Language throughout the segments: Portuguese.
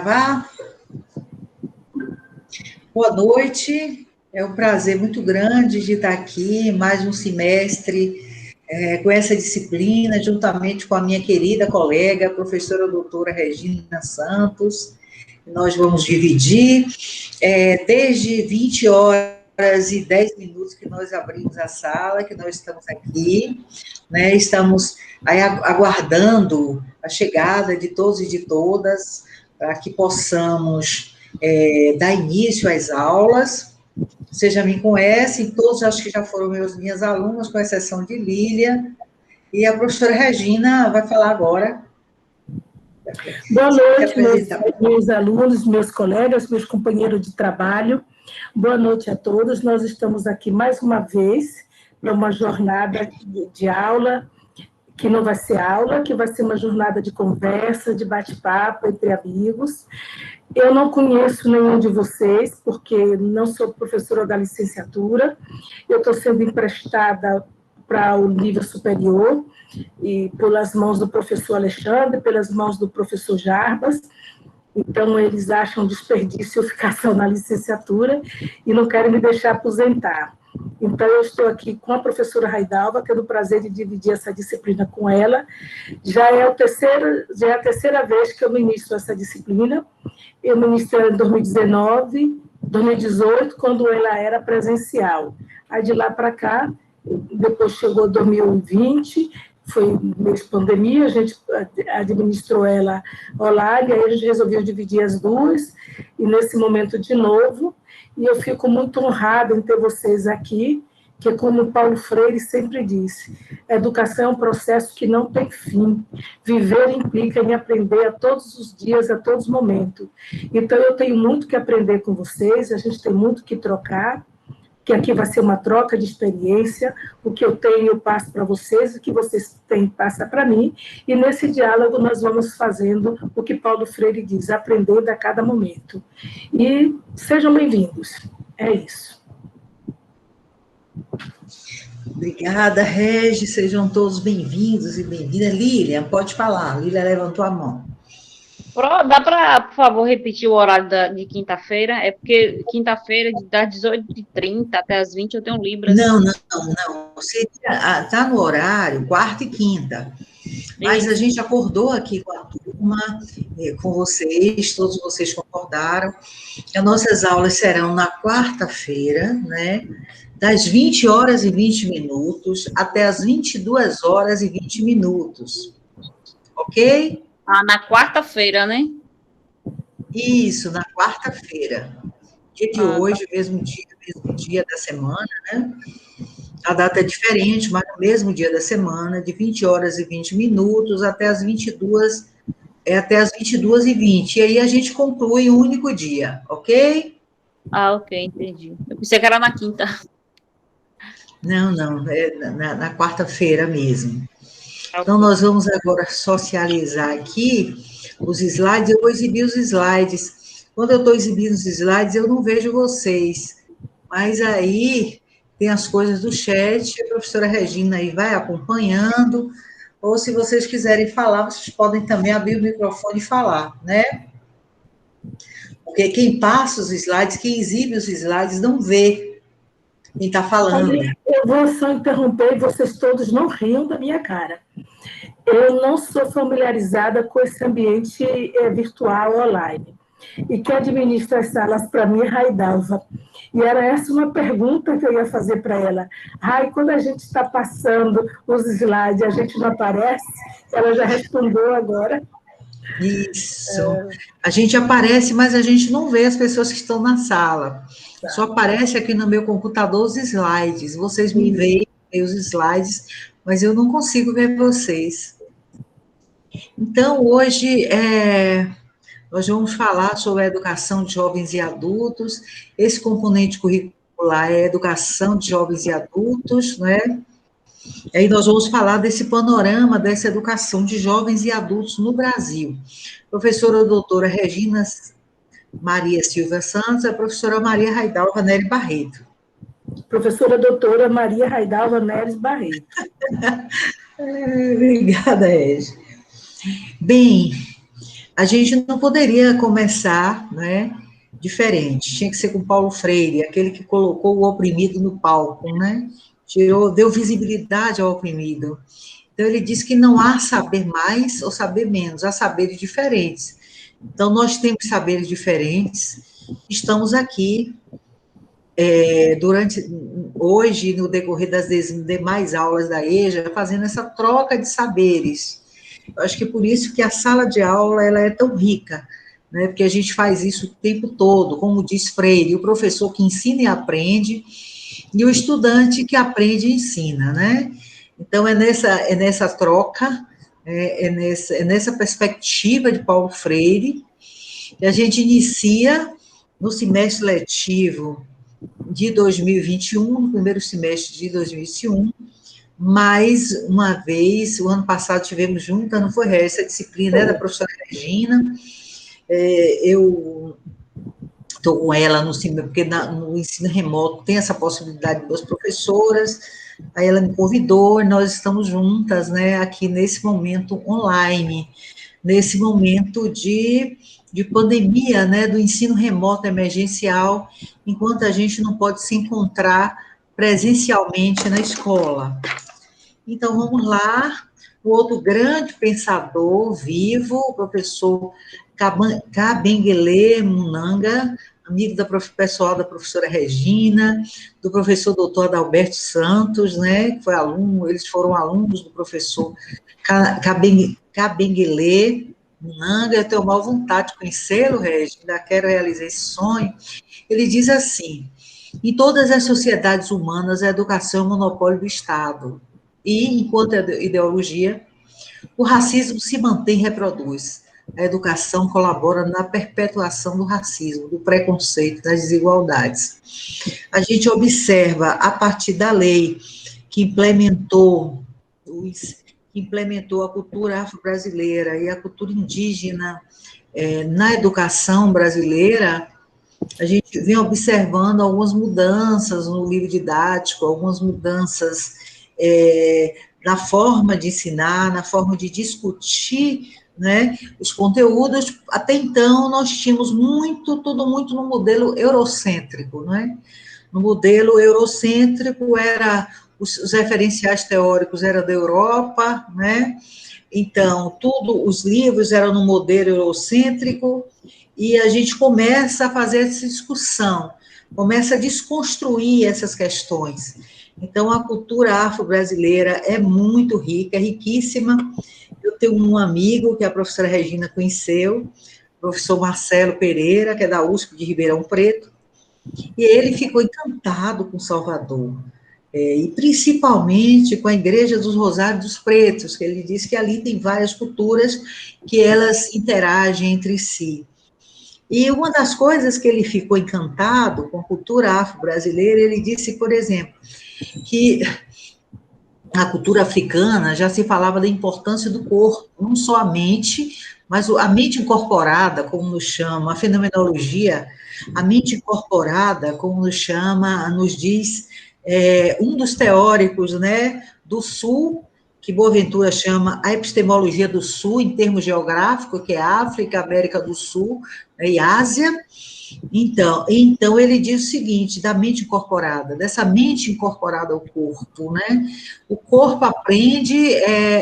gravar? Boa noite, é um prazer muito grande de estar aqui, mais um semestre com essa disciplina, juntamente com a minha querida colega, a professora doutora Regina Santos. Nós vamos dividir desde 20 horas e 10 minutos que nós abrimos a sala, que nós estamos aqui, né? Estamos aí aguardando a chegada de todos e de todas, para que possamos dar início às aulas. Vocês já me conhecem, todos acho que já foram minhas alunas, com exceção de Lília, e a professora Regina vai falar agora. Boa noite, meus alunos, meus colegas, meus companheiros de trabalho. Boa noite a todos. Nós estamos aqui mais uma vez para uma jornada de aula, que não vai ser aula, que vai ser uma jornada de conversa, de bate-papo entre amigos. Eu não conheço nenhum de vocês, porque não sou professora da licenciatura, eu estou sendo emprestada para o nível superior, e pelas mãos do professor Alexandre, pelas mãos do professor Jarbas. Então, eles acham desperdício eu ficar só na licenciatura e não querem me deixar aposentar. Então, eu estou aqui com a professora Raidalva, tendo o prazer de dividir essa disciplina com ela. Já é a terceira vez que eu ministro essa disciplina. Eu ministrei em 2019, 2018, quando ela era presencial. Aí, de lá para cá, depois chegou 2020, foi mês de pandemia, a gente administrou ela online, aí a gente resolveu dividir as duas, e nesse momento de novo, e eu fico muito honrada em ter vocês aqui, que como o Paulo Freire sempre disse, a educação é um processo que não tem fim, viver implica em aprender a todos os dias, a todos os momentos. Então, eu tenho muito que aprender com vocês, a gente tem muito que trocar, que aqui vai ser uma troca de experiência, o que eu tenho eu passo para vocês, o que vocês têm passa para mim, e nesse diálogo nós vamos fazendo o que Paulo Freire diz, aprendendo a cada momento. E sejam bem-vindos, é isso. Obrigada, Regi, sejam todos bem-vindos e bem-vindas. Lilian, pode falar, Lilian levantou a mão. Dá para, por favor, repetir o horário de quinta-feira? É porque quinta-feira, das 18h30 até as 20 eu tenho Libras. Não. Você está no horário, quarta e quinta. Mas a gente acordou aqui com a turma, com vocês, todos vocês concordaram, que as nossas aulas serão na quarta-feira, né? Das 20 horas e 20 minutos até as 22 horas e 20 minutos. Ok? Na quarta-feira, né? Isso, na quarta-feira. Dia de hoje, mesmo dia da semana, né? A data é diferente, mas no mesmo dia da semana, de 20 horas e 20 minutos até as 22, até as 22h20. E aí a gente conclui um único dia, ok? Ok, entendi. Eu pensei que era na quinta. Não, é na quarta-feira mesmo. Então, nós vamos agora socializar aqui os slides. Eu vou exibir os slides. Quando eu estou exibindo os slides, eu não vejo vocês. Mas aí tem as coisas do chat, a professora Regina aí vai acompanhando. Ou, se vocês quiserem falar, vocês podem também abrir o microfone e falar, né? Porque quem passa os slides, quem exibe os slides, não vê quem está falando. Eu vou só interromper, vocês todos não riam da minha cara. Eu não sou familiarizada com esse ambiente virtual online. E quem administra as salas para mim é Raidalva. E era essa uma pergunta que eu ia fazer para ela. Quando a gente está passando os slides, a gente não aparece? Ela já respondeu agora. Isso. A gente aparece, mas a gente não vê as pessoas que estão na sala. Tá. Só aparece aqui no meu computador os slides. Vocês me veem os slides, mas eu não consigo ver vocês. Então, hoje, nós vamos falar sobre a educação de jovens e adultos. Esse componente curricular é a educação de jovens e adultos, né? E aí nós vamos falar desse panorama dessa educação de jovens e adultos no Brasil. Professora doutora Regina Maria Silva Santos, a professora Maria Raidalva Nery Barreto. Professora doutora Maria Raidalva Nery Barreto. Obrigada, Regi. Bem, a gente não poderia começar, né, diferente. Tinha que ser com Paulo Freire, aquele que colocou o oprimido no palco, né? Deu visibilidade ao oprimido. Então, ele diz que não há saber mais ou saber menos, há saberes diferentes. Então, nós temos saberes diferentes, estamos aqui hoje, no decorrer das demais aulas da EJA, fazendo essa troca de saberes. Eu acho que é por isso que a sala de aula ela é tão rica, né? Porque a gente faz isso o tempo todo, como diz Freire, o professor que ensina e aprende, e o estudante que aprende e ensina, né? Então, é nessa troca, nessa perspectiva de Paulo Freire, que a gente inicia no semestre letivo de 2021, no primeiro semestre de 2021, mais uma vez, o ano passado tivemos junta, não foi essa disciplina, da professora Regina, eu estou com ela no ensino, porque no ensino remoto tem essa possibilidade de duas professoras, aí ela me convidou, e nós estamos juntas, né, aqui nesse momento online, nesse momento de pandemia, né, do ensino remoto emergencial, enquanto a gente não pode se encontrar presencialmente na escola. Então, vamos lá, o outro grande pensador vivo, o professor Kabengele Munanga, amigo pessoal da professora Regina, do professor doutor Adalberto Santos, né, que foi aluno, eles foram alunos do professor Kabengele Munanga. Eu tenho maior vontade de conhecê-lo, Regina, ainda quero realizar esse sonho. Ele diz assim: em todas as sociedades humanas, a educação é um monopólio do Estado. E, enquanto ideologia, o racismo se mantém e reproduz. A educação colabora na perpetuação do racismo, do preconceito, das desigualdades. A gente observa, a partir da lei que implementou a cultura afro-brasileira e a cultura indígena na educação brasileira, a gente vem observando algumas mudanças no livro didático, algumas mudanças na forma de ensinar, na forma de discutir, né, os conteúdos. Até então, nós tínhamos tudo muito no modelo eurocêntrico, né? No modelo eurocêntrico, os referenciais teóricos eram da Europa, né? Então, os livros eram no modelo eurocêntrico, e a gente começa a fazer essa discussão, começa a desconstruir essas questões. Então, a cultura afro-brasileira é muito rica, é riquíssima. Eu tenho um amigo que a professora Regina conheceu, o professor Marcelo Pereira, que é da USP de Ribeirão Preto, e ele ficou encantado com Salvador, e principalmente com a Igreja dos Rosários dos Pretos, que ele disse que ali tem várias culturas que elas interagem entre si. E uma das coisas que ele ficou encantado com a cultura afro-brasileira, ele disse, por exemplo, que na cultura africana já se falava da importância do corpo, não só a mente, mas a mente incorporada, como nos chama, a fenomenologia, a mente incorporada, como nos chama, nos diz um dos teóricos, né, do Sul, que Boaventura chama a epistemologia do Sul, em termos geográficos, que é África, América do Sul, né, e Ásia. Então, ele diz o seguinte, da mente incorporada, dessa mente incorporada ao corpo, né? O corpo aprende,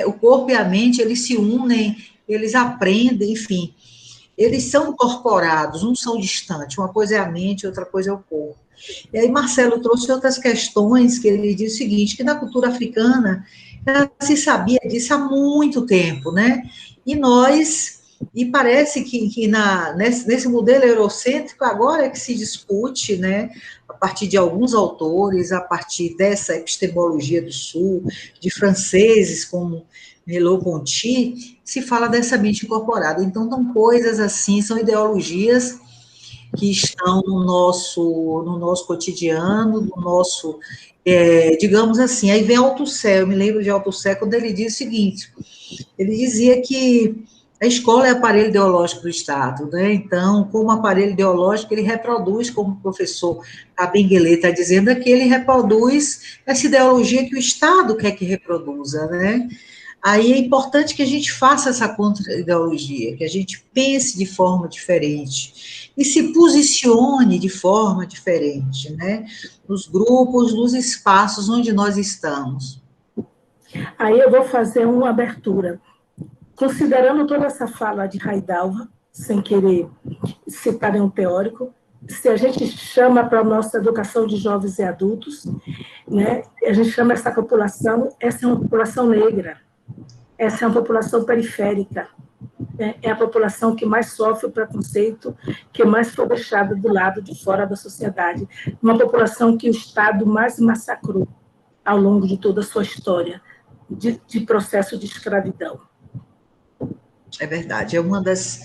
o corpo e a mente, eles se unem, eles aprendem, enfim, eles são incorporados, não são distantes, uma coisa é a mente, outra coisa é o corpo. E aí Marcelo trouxe outras questões, que ele diz o seguinte, que na cultura africana, se sabia disso há muito tempo, né? E parece que nesse modelo eurocêntrico agora é que se discute, né, a partir de alguns autores, a partir dessa epistemologia do Sul, de franceses como Merleau-Ponty, se fala dessa mente incorporada. Então, são coisas assim, são ideologias que estão no nosso cotidiano, no nosso, digamos assim, aí vem Althusser, eu me lembro de Althusser quando ele diz o seguinte, ele dizia que a escola é aparelho ideológico do Estado, né? Então, como aparelho ideológico, ele reproduz, como o professor Kabengele está dizendo aqui, ele reproduz essa ideologia que o Estado quer que reproduza, né? Aí é importante que a gente faça essa contra-ideologia, que a gente pense de forma diferente e se posicione de forma diferente, né? Nos grupos, nos espaços onde nós estamos. Aí eu vou fazer uma abertura. Considerando toda essa fala de Raidalva, sem querer citar nenhum teórico, se a gente chama para a nossa educação de jovens e adultos, né, a gente chama essa é uma população negra, essa é uma população periférica, né, é a população que mais sofre o preconceito, que mais foi deixada do lado de fora da sociedade, uma população que o Estado mais massacrou ao longo de toda a sua história de processo de escravidão. É verdade, é uma das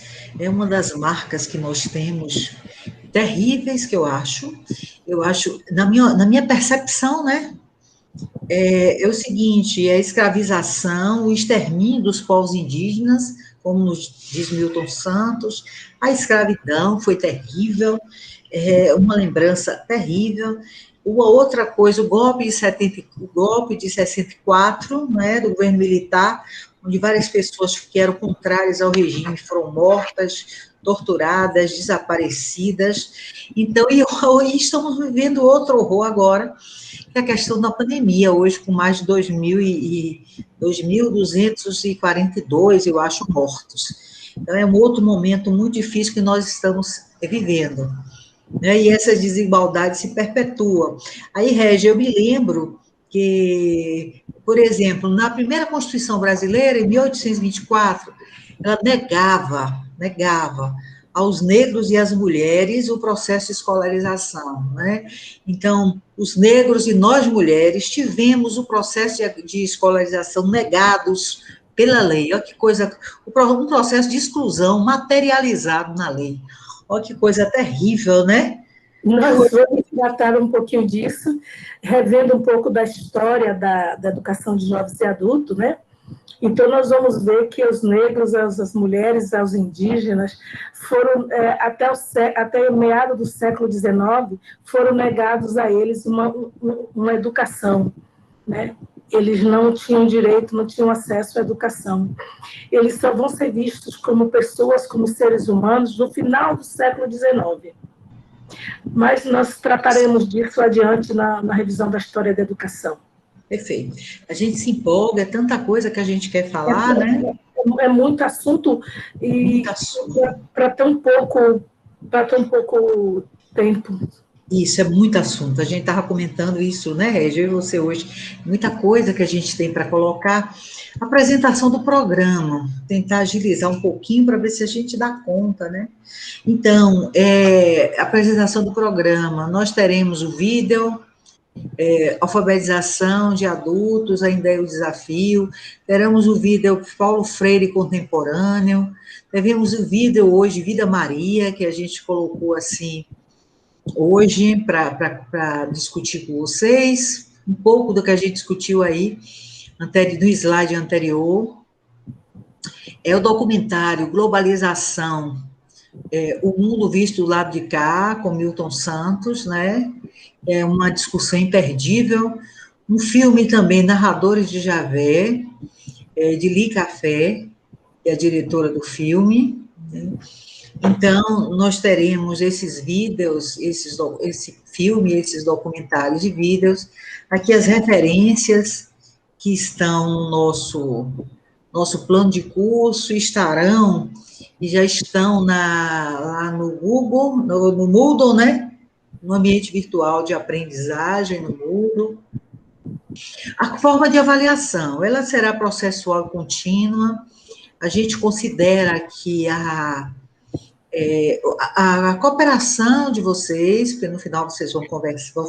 marcas que nós temos terríveis, que eu acho, na minha percepção, né, é o seguinte, a escravização, o extermínio dos povos indígenas, como nos diz Milton Santos, a escravidão foi terrível, uma lembrança terrível. Uma outra coisa, o golpe de 64, né, do governo militar, onde várias pessoas que eram contrárias ao regime foram mortas, torturadas, desaparecidas. Então, e estamos vivendo outro horror agora, que é a questão da pandemia, hoje com mais de 2.242, eu acho, mortos. Então, é um outro momento muito difícil que nós estamos vivendo, né? E essa desigualdade se perpetua. Aí, Régia, eu me lembro que, por exemplo, na primeira Constituição brasileira, em 1824, ela negava aos negros e às mulheres o processo de escolarização, né? Então, os negros e nós mulheres tivemos o processo de escolarização negados pela lei. Olha que coisa, um processo de exclusão materializado na lei. Olha que coisa terrível, né? Nós vamos tratar um pouquinho disso, revendo um pouco da história da educação de jovens e adultos, né? Então, nós vamos ver que os negros, as mulheres, os indígenas, foram, até o meado do século XIX, foram negados a eles uma educação, né? Eles não tinham direito, não tinham acesso à educação. Eles só vão ser vistos como pessoas, como seres humanos, no final do século XIX. Mas nós trataremos disso adiante na revisão da história da educação. Perfeito. A gente se empolga, é tanta coisa que a gente quer falar, né? É muito assunto e para tão pouco tempo. Isso, é muito assunto. A gente estava comentando isso, né, Régia, eu e você hoje. Muita coisa que a gente tem para colocar. Apresentação do programa, tentar agilizar um pouquinho para ver se a gente dá conta, né? Então, apresentação do programa, nós teremos o vídeo, alfabetização de adultos, ainda é o desafio, teremos o vídeo Paulo Freire contemporâneo, teremos o vídeo hoje Vida Maria, que a gente colocou assim, hoje, para discutir com vocês, um pouco do que a gente discutiu aí, no slide anterior. É o documentário Globalização, o mundo visto do lado de cá, com Milton Santos, né? É uma discussão imperdível. Um filme também, Narradores de Javé, de Li Café, que é a diretora do filme, né? Então, nós teremos esses vídeos, esse filme, esses documentários de vídeos, aqui as referências que estão no nosso plano de curso, estarão e já estão lá no Google, no Moodle, né? No ambiente virtual de aprendizagem, no Moodle. A forma de avaliação, ela será processual e contínua. A gente considera que a cooperação de vocês, porque no final vocês vão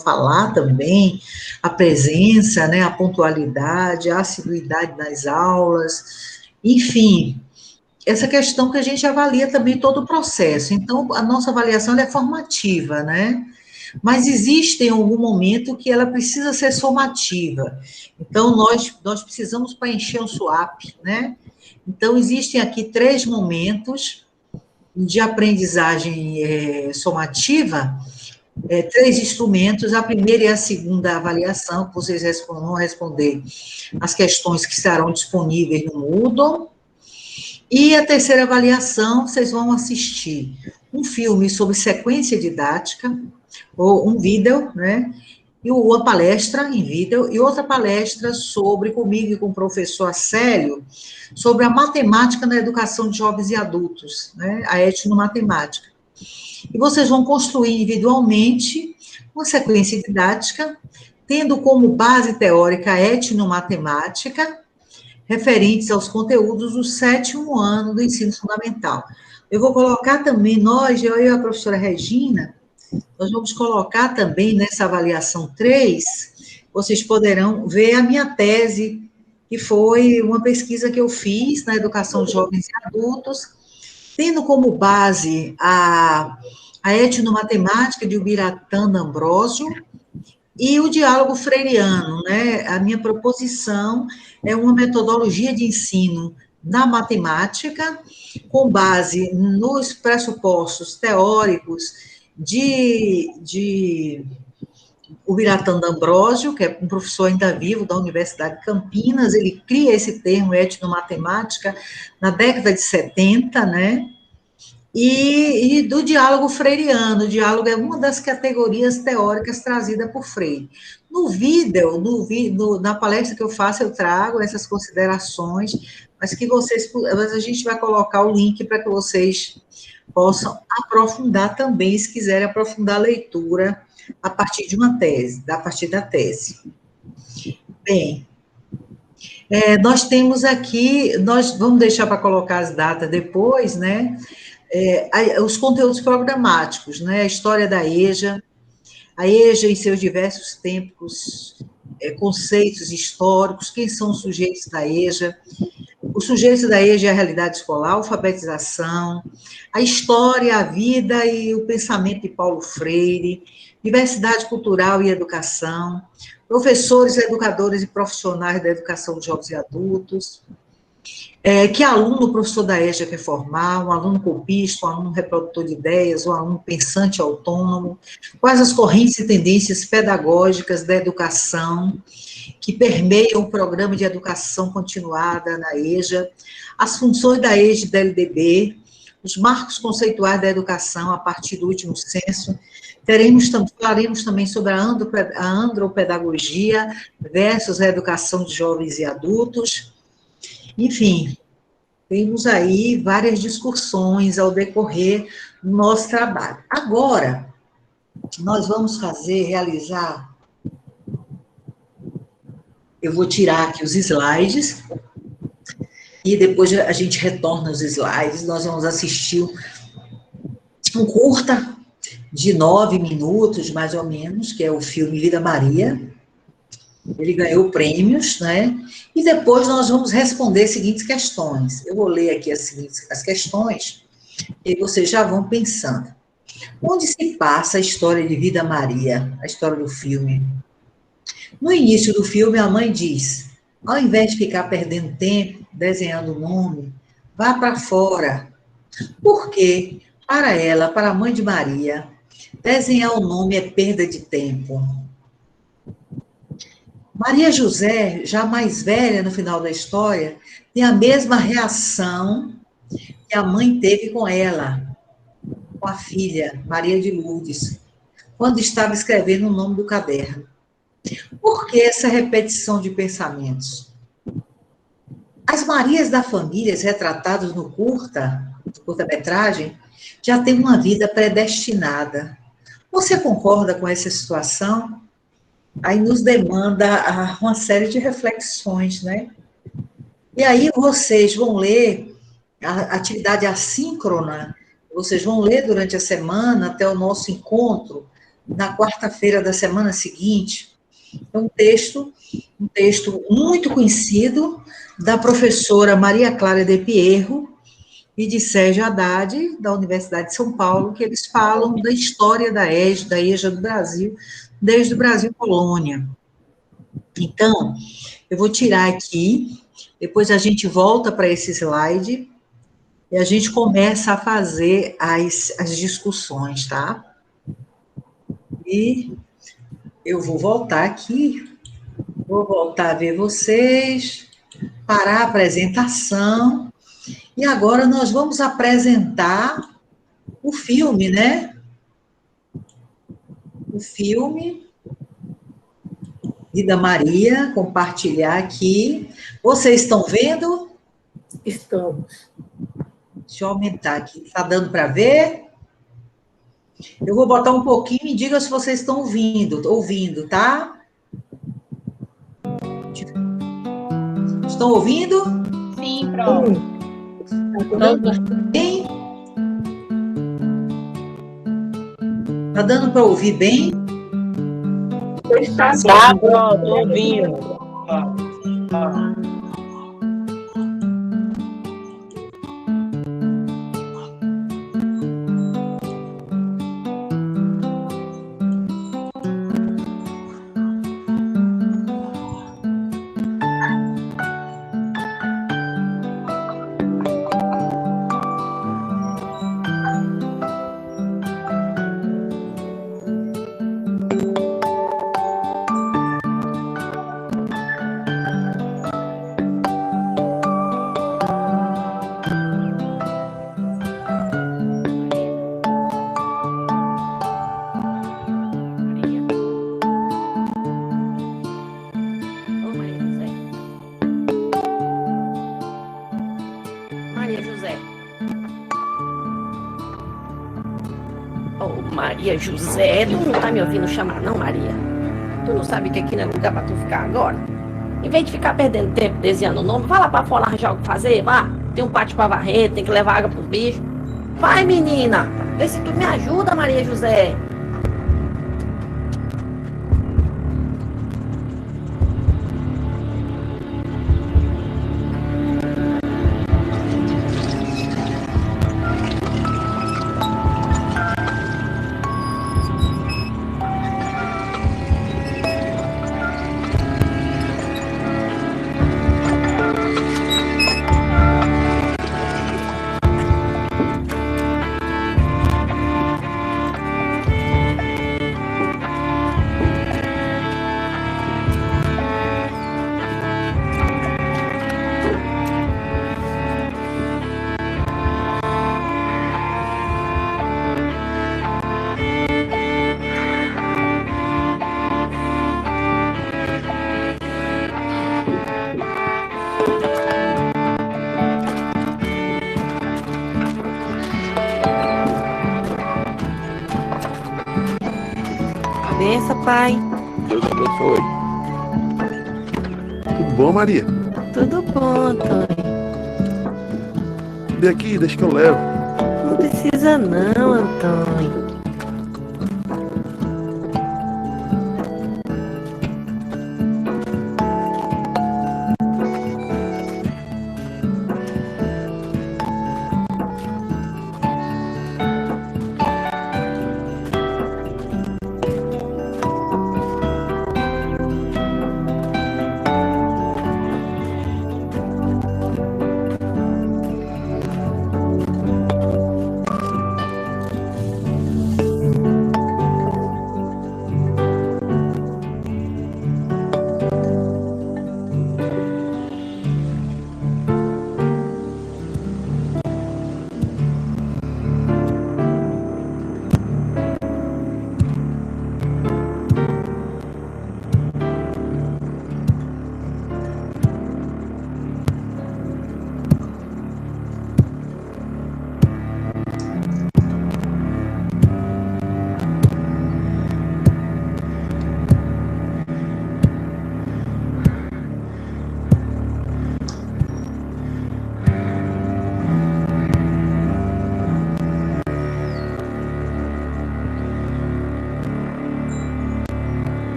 falar também, a presença, né, a pontualidade, a assiduidade nas aulas, enfim, essa questão que a gente avalia também todo o processo. Então, a nossa avaliação é formativa, né? Mas existe em algum momento que ela precisa ser somativa. Então, nós precisamos preencher um SWAP, né? Então, existem aqui 3 momentos de aprendizagem somativa, 3 instrumentos, a primeira e a segunda avaliação, que vocês vão responder as questões que estarão disponíveis no Moodle, e a terceira avaliação, vocês vão assistir um filme sobre sequência didática, ou um vídeo, né, e uma palestra em vídeo, e outra palestra comigo e com o professor Acélio, sobre a matemática na educação de jovens e adultos, né, a etnomatemática. E vocês vão construir individualmente uma sequência didática, tendo como base teórica a etnomatemática, referentes aos conteúdos do 7º ano do ensino fundamental. Eu vou colocar também, eu e a professora Regina, nós vamos colocar também nessa avaliação 3, vocês poderão ver a minha tese, que foi uma pesquisa que eu fiz na educação de jovens e adultos, tendo como base a etnomatemática de Ubiratã D'Ambrosio e o diálogo freiriano, né? A minha proposição é uma metodologia de ensino na matemática, com base nos pressupostos teóricos de Ubiratã D'Ambrosio, que é um professor ainda vivo da Universidade de Campinas. Ele cria esse termo etnomatemática na década de 70, né? E do diálogo freiriano. O diálogo é uma das categorias teóricas trazida por Freire. No vídeo, na palestra que eu faço, eu trago essas considerações, mas a gente vai colocar o link para que vocês possam aprofundar também, se quiserem aprofundar a leitura a partir de uma tese, a partir da tese. Bem, nós temos aqui, nós vamos deixar para colocar as datas depois, né? Os conteúdos programáticos, né? A história da EJA, a EJA em seus diversos tempos, conceitos históricos, quem são os sujeitos da EJA, os sujeitos da EJA é a realidade escolar, a alfabetização, a história, a vida e o pensamento de Paulo Freire, diversidade cultural e educação, professores, educadores e profissionais da educação de jovens e adultos, que aluno o professor da EJA quer formar, um aluno copista, um aluno reprodutor de ideias, um aluno pensante autônomo, quais as correntes e tendências pedagógicas da educação que permeiam o programa de educação continuada na EJA, as funções da EJA e da LDB, os marcos conceituais da educação a partir do último censo. Falaremos também sobre a andropedagogia versus a educação de jovens e adultos. Enfim, temos aí várias discussões ao decorrer do nosso trabalho. Agora, nós vamos realizar, eu vou tirar aqui os slides, e depois a gente retorna os slides, nós vamos assistir um curta de 9 minutos, mais ou menos, que é o filme Vida Maria. Ele ganhou prêmios, né? E depois nós vamos responder as seguintes questões. Eu vou ler aqui as questões, e vocês já vão pensando. Onde se passa a história de Vida Maria, a história do filme? No início do filme, a mãe diz, ao invés de ficar perdendo tempo desenhando o nome, vá para fora. Porque, para ela, para a mãe de Maria, desenhar o nome é perda de tempo. Maria José, já mais velha no final da história, tem a mesma reação que a mãe teve com ela, com a filha, Maria de Lourdes, quando estava escrevendo o nome do caderno. Por que essa repetição de pensamentos? As Marias da família retratadas no curta-metragem, já têm uma vida predestinada. Você concorda com essa situação? Aí nos demanda uma série de reflexões, né? E aí vocês vão ler a atividade assíncrona, vocês vão ler durante a semana até o nosso encontro, na quarta-feira da semana seguinte, um texto muito conhecido da professora Maria Clara de Pierro e de Sérgio Haddad, da Universidade de São Paulo, que eles falam da história da EJA do Brasil, desde o Brasil Colônia. Então, eu vou tirar aqui, depois a gente volta para esse slide e a gente começa a fazer as discussões, tá? E eu vou voltar aqui, vou voltar a ver vocês, parar a apresentação, e agora nós vamos apresentar o filme, né? O filme Vida Maria, compartilhar aqui. Vocês estão vendo? Estamos. Deixa eu aumentar aqui. Está dando para ver? Eu vou botar um pouquinho e diga se vocês estão ouvindo, tá? Estão ouvindo? Sim, pronto. Bem? Tá dando para ouvir bem? Está Tá pronto, ouvindo. Maria José. Oh, Maria José, tu não tá me ouvindo chamar, não, Maria? Tu não sabe que aqui não é lugar pra tu ficar agora? Em vez de ficar perdendo tempo desenhando o nome, vai lá pra fora arranjar algo pra fazer, vá. Tem um pátio pra varrer, tem que levar água pros bichos. Vai, menina! Vê se tu me ajuda, Maria José. Benção, pai. Deus abençoe. Tudo bom, Maria? Tudo bom, Antônio. Vem aqui, deixa que eu levo. Não precisa não, Antônio.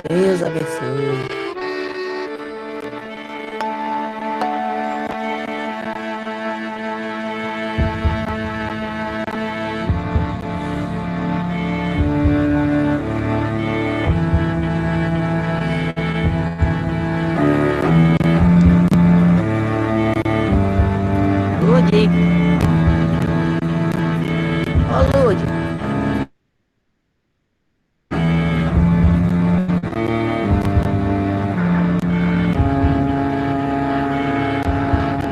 Deus abençoe. Lude. Ô, Lude.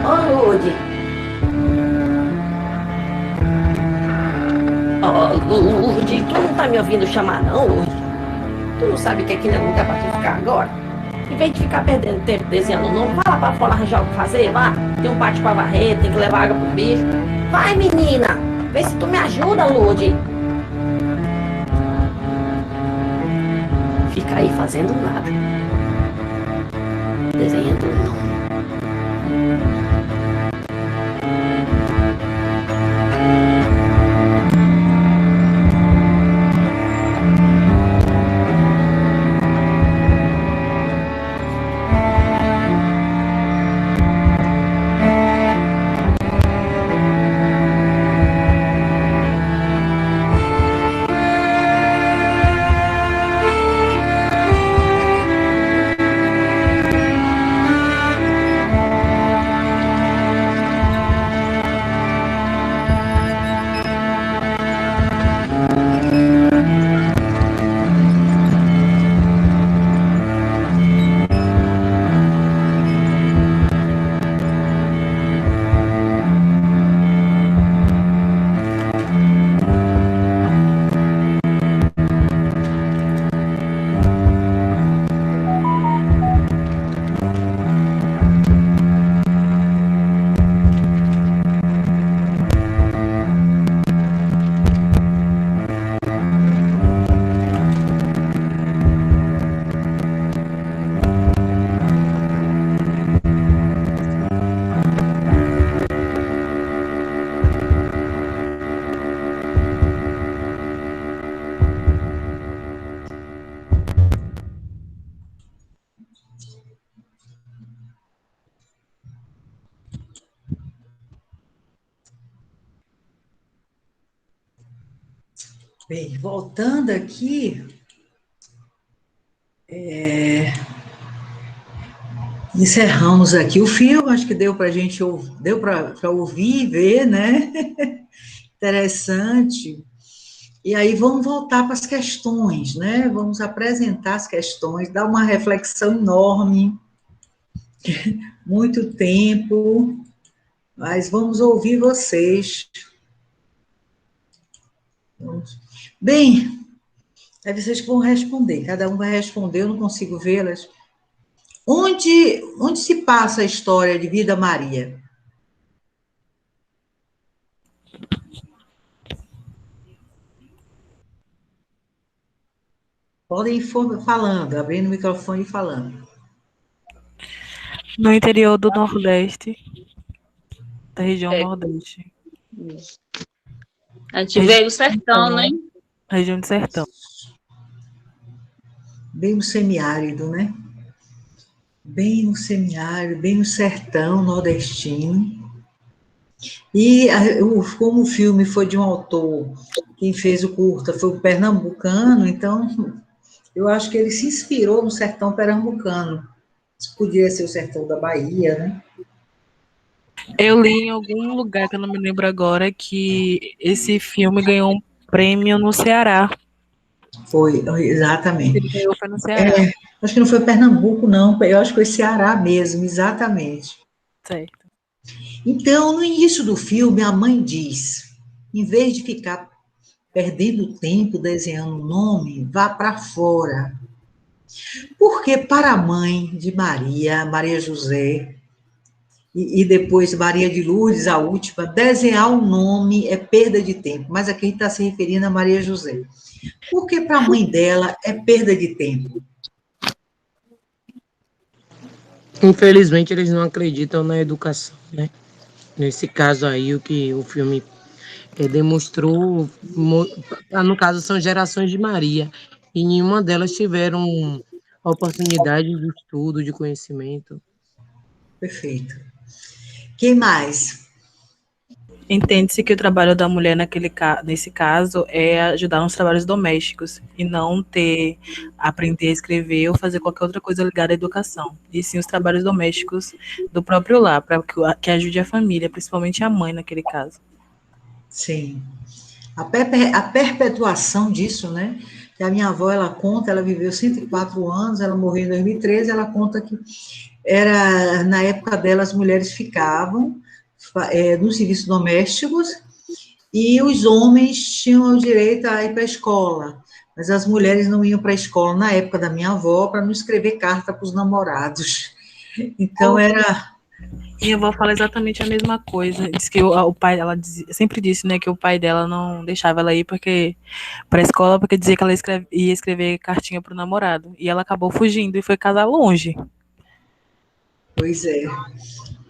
Ô, Lude. Ô, Lude, tu não tá me ouvindo chamar, não, Lude? Tu não sabe que aqui não é lugar pra tu ficar agora? Em vez de ficar perdendo tempo desenhando o nome, vai lá pra fora arranjar o que fazer, vá. Tem um pátio pra varrer, tem que levar água pro bicho. Vai, menina! Vê se tu me ajuda, Lude. Fica aí fazendo nada. Desenhando o nome. Bem, voltando aqui, encerramos aqui o filme, acho que deu para a gente deu para ouvir e ver, né? Interessante. E aí vamos voltar para as questões, né? Vamos apresentar as questões, dar uma reflexão enorme, muito tempo, mas vamos ouvir vocês. Bem, é vocês que vão responder, cada um vai responder, eu não consigo vê-las. Onde se passa a história de Vida Maria? Podem ir falando, abrindo o microfone e falando. No interior do Nordeste, da região Nordeste. Isso. A gente veio do sertão, né? Região de Sertão. Bem no semiárido, né? Bem no semiárido, bem no sertão nordestino. E como o filme foi de um autor, quem fez o curta foi o pernambucano, então eu acho que ele se inspirou no sertão pernambucano. Podia ser o sertão da Bahia, né? Eu li em algum lugar, que eu não me lembro agora, que esse filme ganhou um prêmio no Ceará. Foi, exatamente. Ele ganhou, foi no Ceará. Acho que não foi Pernambuco, não. Eu acho que foi Ceará mesmo, exatamente. Certo. Então, no início do filme, a mãe diz, em vez de ficar perdendo tempo desenhando o nome, vá para fora. Porque para a mãe de Maria José, e depois Maria de Lourdes, a última, desenhar um nome é perda de tempo, mas aqui está se referindo a Maria José. Porque para a mãe dela é perda de tempo. Infelizmente, eles não acreditam na educação, né? Nesse caso aí, o que o filme demonstrou, no caso, são gerações de Maria. e nenhuma delas tiveram a oportunidade de estudo, de conhecimento. Perfeito. Quem mais? Entende-se que o trabalho da mulher nesse caso é ajudar nos trabalhos domésticos e não aprender a escrever ou fazer qualquer outra coisa ligada à educação. E sim os trabalhos domésticos do próprio lar, para que ajude a família, principalmente a mãe naquele caso. Sim. A perpetuação disso, né? Que a minha avó, ela conta, ela viveu 104 anos, ela morreu em 2013, ela conta que na época dela, as mulheres ficavam nos serviços domésticos e os homens tinham o direito a ir para a escola, mas as mulheres não iam para a escola na época da minha avó para não escrever carta para os namorados. Então, Minha avó fala exatamente a mesma coisa. Diz que o pai, ela sempre disse, né, que o pai dela não deixava ela ir para a escola porque dizia que ela ia escrever cartinha para o namorado. E ela acabou fugindo e foi casar longe. Pois é.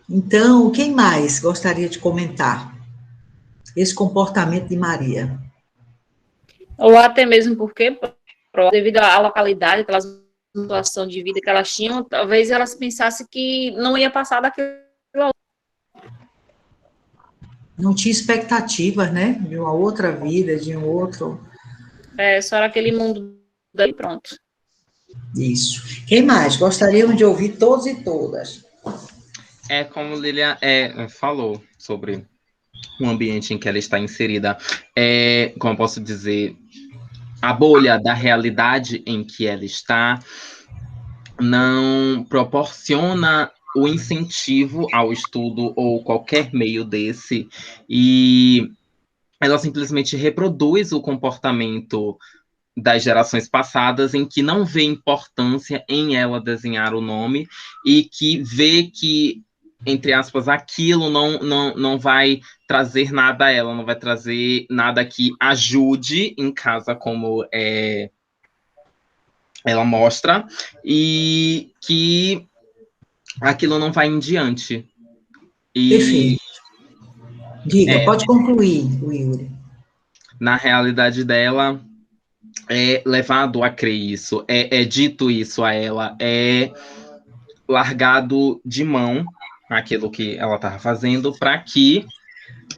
Então, quem mais gostaria de comentar esse comportamento de Maria? Ou até mesmo porque, devido à localidade, aquela situação de vida que elas tinham, talvez elas pensassem que não ia passar daquilo. Não tinha expectativas, né? De uma outra vida, de um outro... Só era aquele mundo daí, pronto. Isso. Quem mais? Gostariam de ouvir todos e todas. É como Lilian falou sobre o ambiente em que ela está inserida. Como eu posso dizer, a bolha da realidade em que ela está não proporciona o incentivo ao estudo ou qualquer meio desse, e ela simplesmente reproduz o comportamento das gerações passadas, em que não vê importância em ela desenhar o nome e que vê que, entre aspas, aquilo não vai trazer nada a ela, não vai trazer nada que ajude em casa, como ela mostra, e que aquilo não vai em diante. Perfeito. Diga, pode concluir, Yuri. Na realidade dela, é levado a crer isso, é dito isso a ela, é largado de mão aquilo que ela estava fazendo para que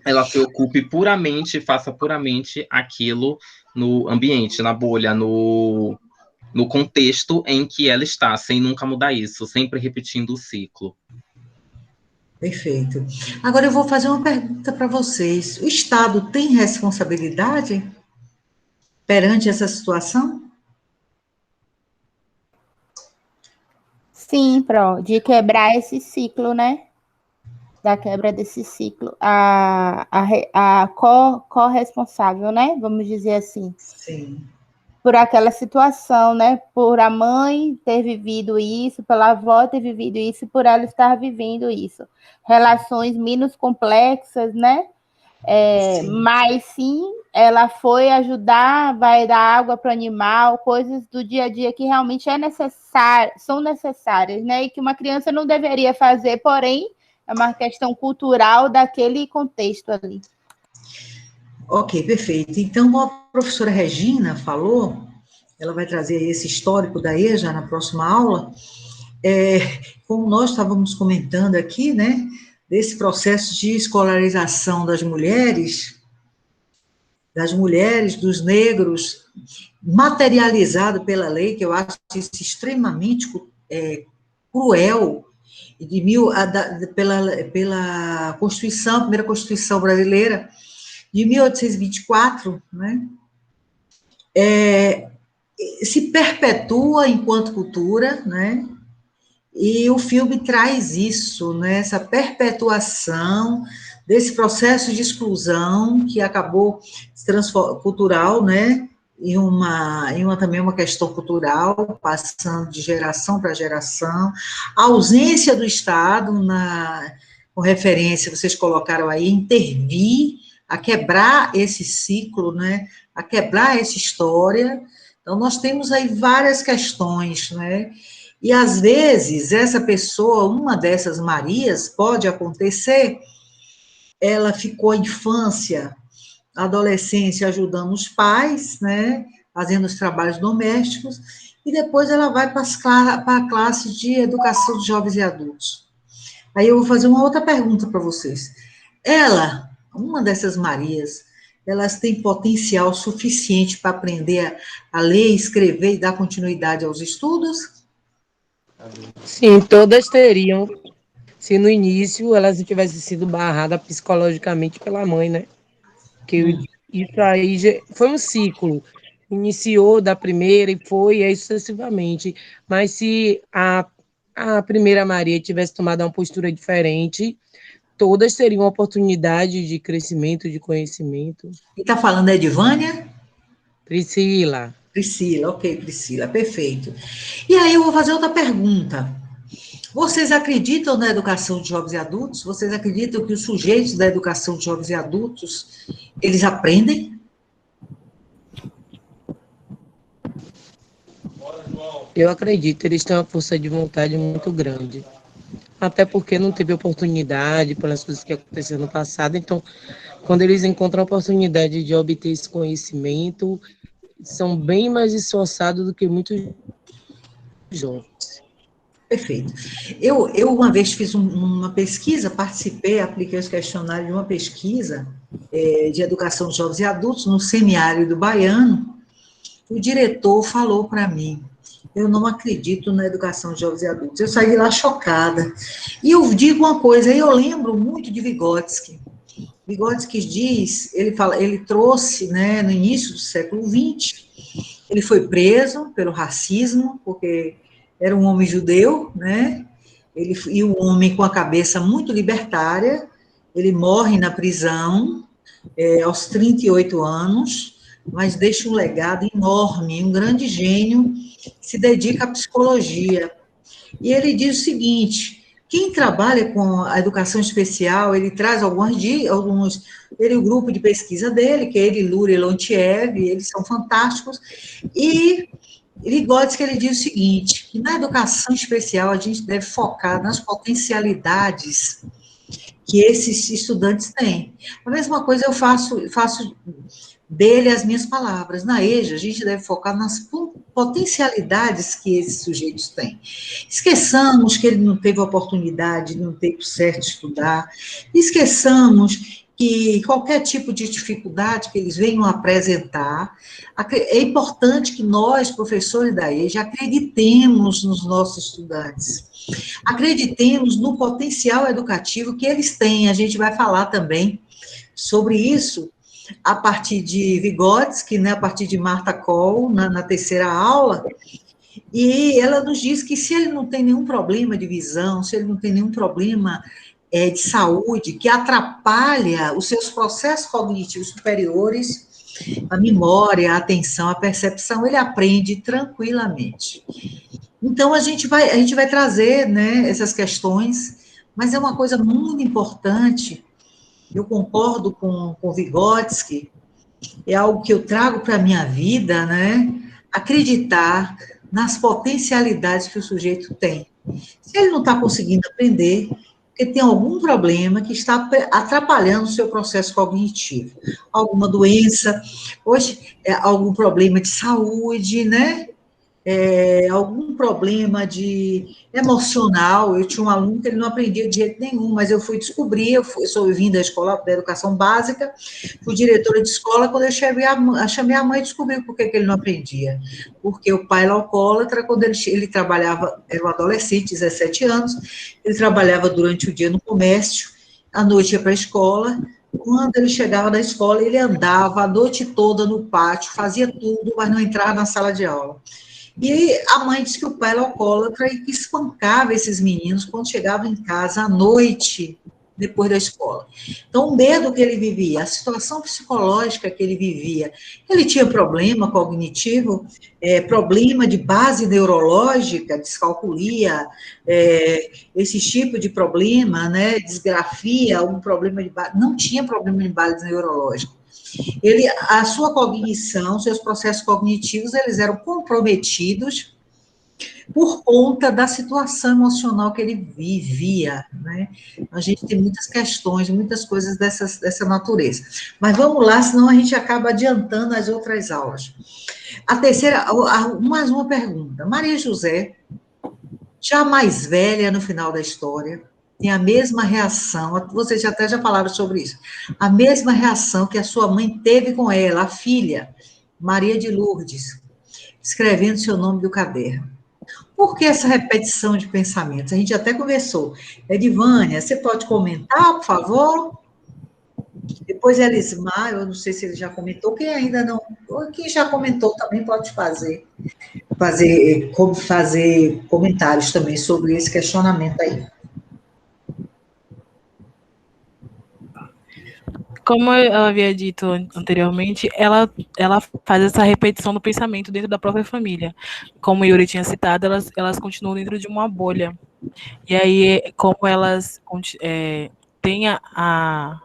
ela se ocupe puramente, faça puramente aquilo no ambiente, na bolha, no contexto em que ela está, sem nunca mudar isso, sempre repetindo o ciclo. Perfeito. Agora eu vou fazer uma pergunta para vocês. O Estado tem responsabilidade perante essa situação? Sim, de quebrar esse ciclo, né? Da quebra desse ciclo. A corresponsável, né? Vamos dizer assim. Sim. Por aquela situação, né? Por a mãe ter vivido isso, pela avó ter vivido isso, por ela estar vivendo isso. Relações menos complexas, né? Mas sim, ela foi ajudar, vai dar água para o animal, coisas do dia a dia que realmente são necessárias, né? E que uma criança não deveria fazer, porém, é uma questão cultural daquele contexto ali. Ok, perfeito. Então, a professora Regina falou, ela vai trazer esse histórico da EJA na próxima aula, como nós estávamos comentando aqui, né, desse processo de escolarização das mulheres, dos negros, materializado pela lei, que eu acho isso extremamente cruel, pela Constituição, a primeira Constituição brasileira, de 1824, né, se perpetua enquanto cultura, né, e o filme traz isso, né, essa perpetuação desse processo de exclusão que acabou se transformando cultural, né, também uma questão cultural, passando de geração para geração, a ausência do Estado, com referência, vocês colocaram aí, intervir, a quebrar esse ciclo, né, a quebrar essa história. Então, nós temos aí várias questões, né, e às vezes essa pessoa, uma dessas Marias, pode acontecer, ela ficou a infância, a adolescência ajudando os pais, né, fazendo os trabalhos domésticos, e depois ela vai para a classe de educação de jovens e adultos. Aí eu vou fazer uma outra pergunta para vocês. Uma dessas Marias, elas têm potencial suficiente para aprender a ler, escrever e dar continuidade aos estudos? Sim, todas teriam, se no início elas tivessem sido barradas psicologicamente pela mãe, né? Que isso aí foi um ciclo. Iniciou da primeira e foi aí sucessivamente. Mas se a primeira Maria tivesse tomado uma postura diferente, todas teriam oportunidade de crescimento, de conhecimento. E está falando é de Vânia? Priscila. Priscila, ok, Priscila, perfeito. E aí eu vou fazer outra pergunta. Vocês acreditam na educação de jovens e adultos? Vocês acreditam que os sujeitos da educação de jovens e adultos, eles aprendem? Eu acredito, eles têm uma força de vontade muito grande. Até porque não teve oportunidade pelas coisas que aconteceram no passado. Então, quando eles encontram a oportunidade de obter esse conhecimento, são bem mais esforçados do que muitos jovens. Perfeito. Eu uma vez fiz uma pesquisa, participei, apliquei os questionários de uma pesquisa de educação de jovens e adultos no semiárido baiano. O diretor falou para mim: eu não acredito na educação de jovens e adultos. Eu saí lá chocada. E eu digo uma coisa, eu lembro muito de Vygotsky. Vygotsky diz, ele trouxe, né, no início do século XX, ele foi preso pelo racismo, porque era um homem judeu, né, e um homem com a cabeça muito libertária. Ele morre na prisão aos 38 anos, mas deixa um legado enorme, um grande gênio, se dedica à psicologia. E ele diz o seguinte: quem trabalha com a educação especial, ele traz o grupo de pesquisa dele, que é ele, Lura e Leontiev, eles são fantásticos, e Vygotsky, ele diz o seguinte, que na educação especial a gente deve focar nas potencialidades que esses estudantes têm. A mesma coisa eu faço dele as minhas palavras. Na EJA, a gente deve focar nas potencialidades que esses sujeitos têm. Esqueçamos que ele não teve oportunidade, no tempo certo de estudar. Esqueçamos que qualquer tipo de dificuldade que eles venham apresentar, é importante que nós, professores da EJA, acreditemos nos nossos estudantes. Acreditemos no potencial educativo que eles têm. A gente vai falar também sobre isso a partir de Vygotsky, né, a partir de Martha Kohl, na terceira aula, e ela nos diz que se ele não tem nenhum problema de visão, se ele não tem nenhum problema de saúde que atrapalha os seus processos cognitivos superiores, a memória, a atenção, a percepção, ele aprende tranquilamente. Então, a gente vai trazer, né, essas questões, mas é uma coisa muito importante. Eu concordo com Vygotsky, é algo que eu trago para a minha vida, né? Acreditar nas potencialidades que o sujeito tem. Se ele não está conseguindo aprender, porque tem algum problema que está atrapalhando o seu processo cognitivo. Alguma doença, hoje, algum problema de saúde, né? Algum problema emocional. Eu tinha um aluno que ele não aprendia de jeito nenhum, mas eu fui descobrir, eu sou vindo da escola da educação básica, fui diretora de escola, quando eu chamei a mãe e descobri por que ele não aprendia. Porque o pai era alcoólatra, quando ele trabalhava, era um adolescente, 17 anos, ele trabalhava durante o dia no comércio, à noite ia para a escola. Quando ele chegava da escola, ele andava a noite toda no pátio, fazia tudo, mas não entrava na sala de aula. E a mãe disse que o pai era alcoólatra e que espancava esses meninos quando chegavam em casa à noite, depois da escola. Então, o medo que ele vivia, a situação psicológica que ele vivia, ele tinha problema cognitivo, problema de base neurológica, descalculia, esse tipo de problema, né, disgrafia, algum problema de base, não tinha problema de base neurológica. A sua cognição, seus processos cognitivos, eles eram comprometidos por conta da situação emocional que ele vivia, né? A gente tem muitas questões, muitas coisas dessa natureza. Mas vamos lá, senão a gente acaba adiantando as outras aulas. A terceira, mais uma pergunta. Maria José, já mais velha no final da história, tem a mesma reação, vocês até já falaram sobre isso, a mesma reação que a sua mãe teve com ela, a filha, Maria de Lourdes, escrevendo seu nome do caderno. Por que essa repetição de pensamentos? A gente até conversou. Edivânia, você pode comentar, por favor? Depois Elismar, eu não sei se ele já comentou, quem ainda não, quem já comentou também pode fazer comentários também sobre esse questionamento aí. Como eu havia dito anteriormente, ela faz essa repetição do pensamento dentro da própria família. Como o Yuri tinha citado, elas continuam dentro de uma bolha. E aí, como elas têm a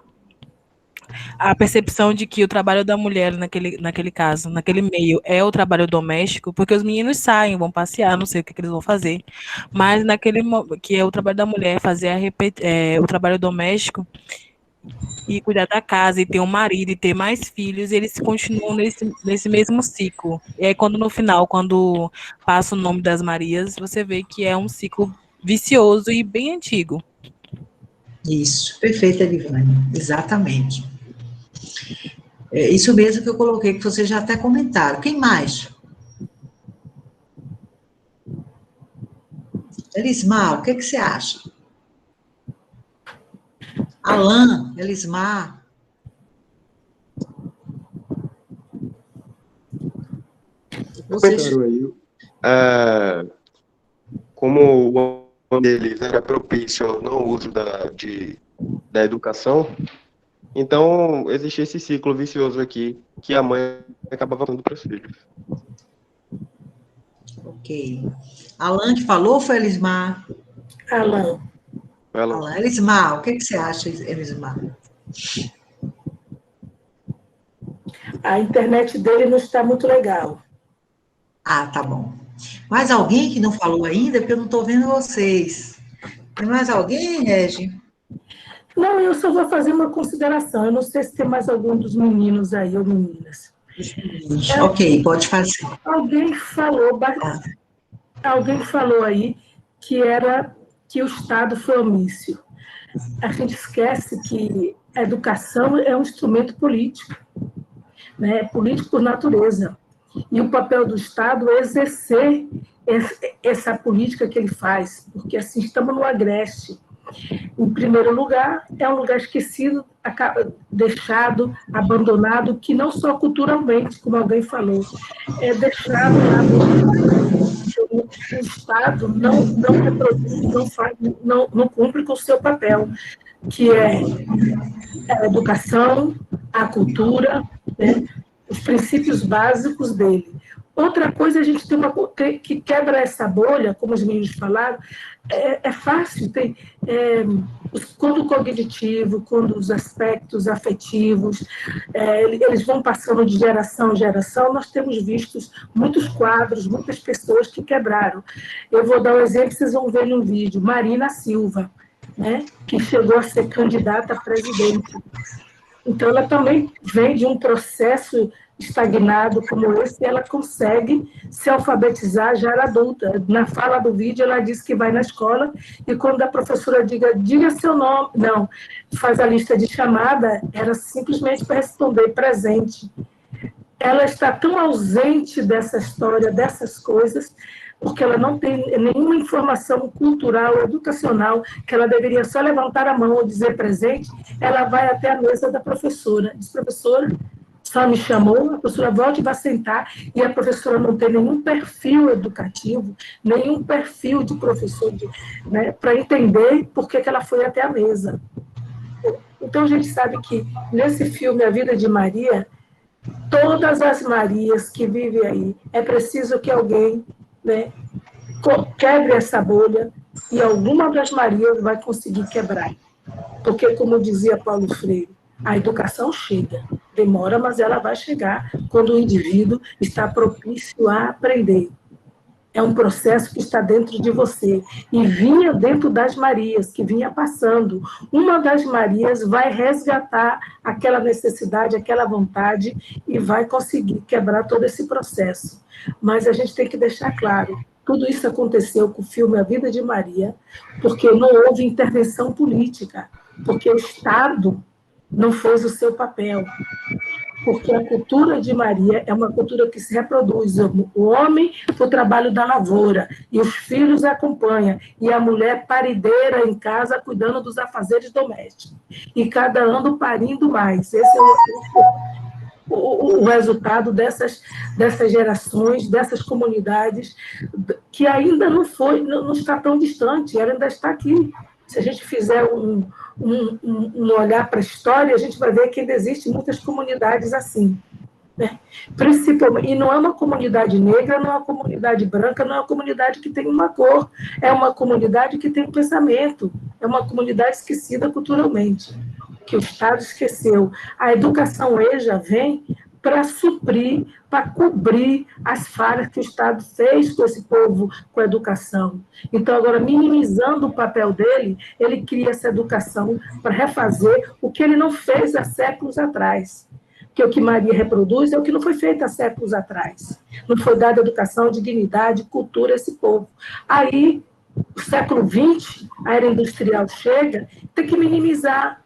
percepção de que o trabalho da mulher, naquele caso, naquele meio, é o trabalho doméstico, porque os meninos saem, vão passear, não sei o que eles vão fazer, mas que é o trabalho da mulher, fazer o trabalho doméstico, e cuidar da casa, e ter um marido, e ter mais filhos, eles continuam nesse mesmo ciclo. E aí, no final, quando passa o nome das Marias, você vê que é um ciclo vicioso e bem antigo. Isso, perfeito, Edivânia, exatamente. É isso mesmo que eu coloquei, que vocês já até comentaram. Quem mais? Elismar, o que você acha? Alain, Elismar. Comentaram aí, como o nome deles era propício ao não uso da educação, então existia esse ciclo vicioso aqui, que a mãe acabava dando para os filhos. Ok. Alain que falou, foi Elismar? Alain. Elismar, o que você acha, Elismar? A internet dele não está muito legal. Ah, tá bom. Mais alguém que não falou ainda? Porque eu não estou vendo vocês. Tem mais alguém, Regi? Não, eu só vou fazer uma consideração. Eu não sei se tem mais algum dos meninos aí, ou meninas. Ok, pode fazer. Alguém falou aí que o Estado foi omíssil. A gente esquece que a educação é um instrumento político, né? Político por natureza. E o papel do Estado é exercer essa política que ele faz, porque assim estamos no agreste. Em primeiro lugar, é um lugar esquecido, deixado, abandonado, que não só culturalmente, como alguém falou, é deixado lá. O Estado não reproduz, não cumpre com o seu papel, que é a educação, a cultura, né, os princípios básicos dele. Outra coisa, a gente tem que quebra essa bolha, como os meninos falaram, é fácil, quando o cognitivo, quando os aspectos afetivos, eles vão passando de geração em geração, nós temos visto muitos quadros, muitas pessoas que quebraram. Eu vou dar um exemplo, vocês vão ver no vídeo, Marina Silva, né, que chegou a ser candidata a presidente. Então, ela também vem de um processo estagnado como esse, e ela consegue se alfabetizar, já era adulta. Na fala do vídeo, ela diz que vai na escola, e quando a professora diga seu nome, não, faz a lista de chamada, era simplesmente para responder presente. Ela está tão ausente dessa história, dessas coisas, porque ela não tem nenhuma informação cultural, educacional, que ela deveria só levantar a mão ou dizer presente, ela vai até a mesa da professora, diz, professora, só me chamou, a professora volta e vai sentar, e a professora não tem nenhum perfil educativo, nenhum perfil de professor, né, para entender por que ela foi até a mesa. Então, a gente sabe que, nesse filme, A Vida de Maria, todas as Marias que vivem aí, é preciso que alguém, né, quebre essa bolha, e alguma das Marias vai conseguir quebrar. Porque, como dizia Paulo Freire, a educação chega, demora, mas ela vai chegar quando o indivíduo está propício a aprender. É um processo que está dentro de você. E vinha dentro das Marias, que vinha passando. Uma das Marias vai resgatar aquela necessidade, aquela vontade, e vai conseguir quebrar todo esse processo. Mas a gente tem que deixar claro, tudo isso aconteceu com o filme A Vida de Maria, porque não houve intervenção política, porque o Estado não fez o seu papel. Porque a cultura de Maria é uma cultura que se reproduz. O homem, o trabalho da lavoura, e os filhos acompanham, e a mulher parideira em casa, cuidando dos afazeres domésticos. E cada ano parindo mais. Esse é o resultado dessas gerações, dessas comunidades, que ainda não está tão distante, ela ainda está aqui. Se a gente fizer um olhar para a história, a gente vai ver que ainda existem muitas comunidades assim. Né? Principalmente, e não é uma comunidade negra, não é uma comunidade branca, não é uma comunidade que tem uma cor, é uma comunidade que tem um pensamento, é uma comunidade esquecida culturalmente, que o Estado esqueceu. A educação EJA vem para suprir, para cobrir as falhas que o Estado fez com esse povo, com a educação. Então, agora, minimizando o papel dele, ele cria essa educação para refazer o que ele não fez há séculos atrás. Porque o que Maria reproduz é o que não foi feito há séculos atrás. Não foi dada educação, dignidade, cultura a esse povo. Aí, o século XX, a era industrial chega, tem que minimizar.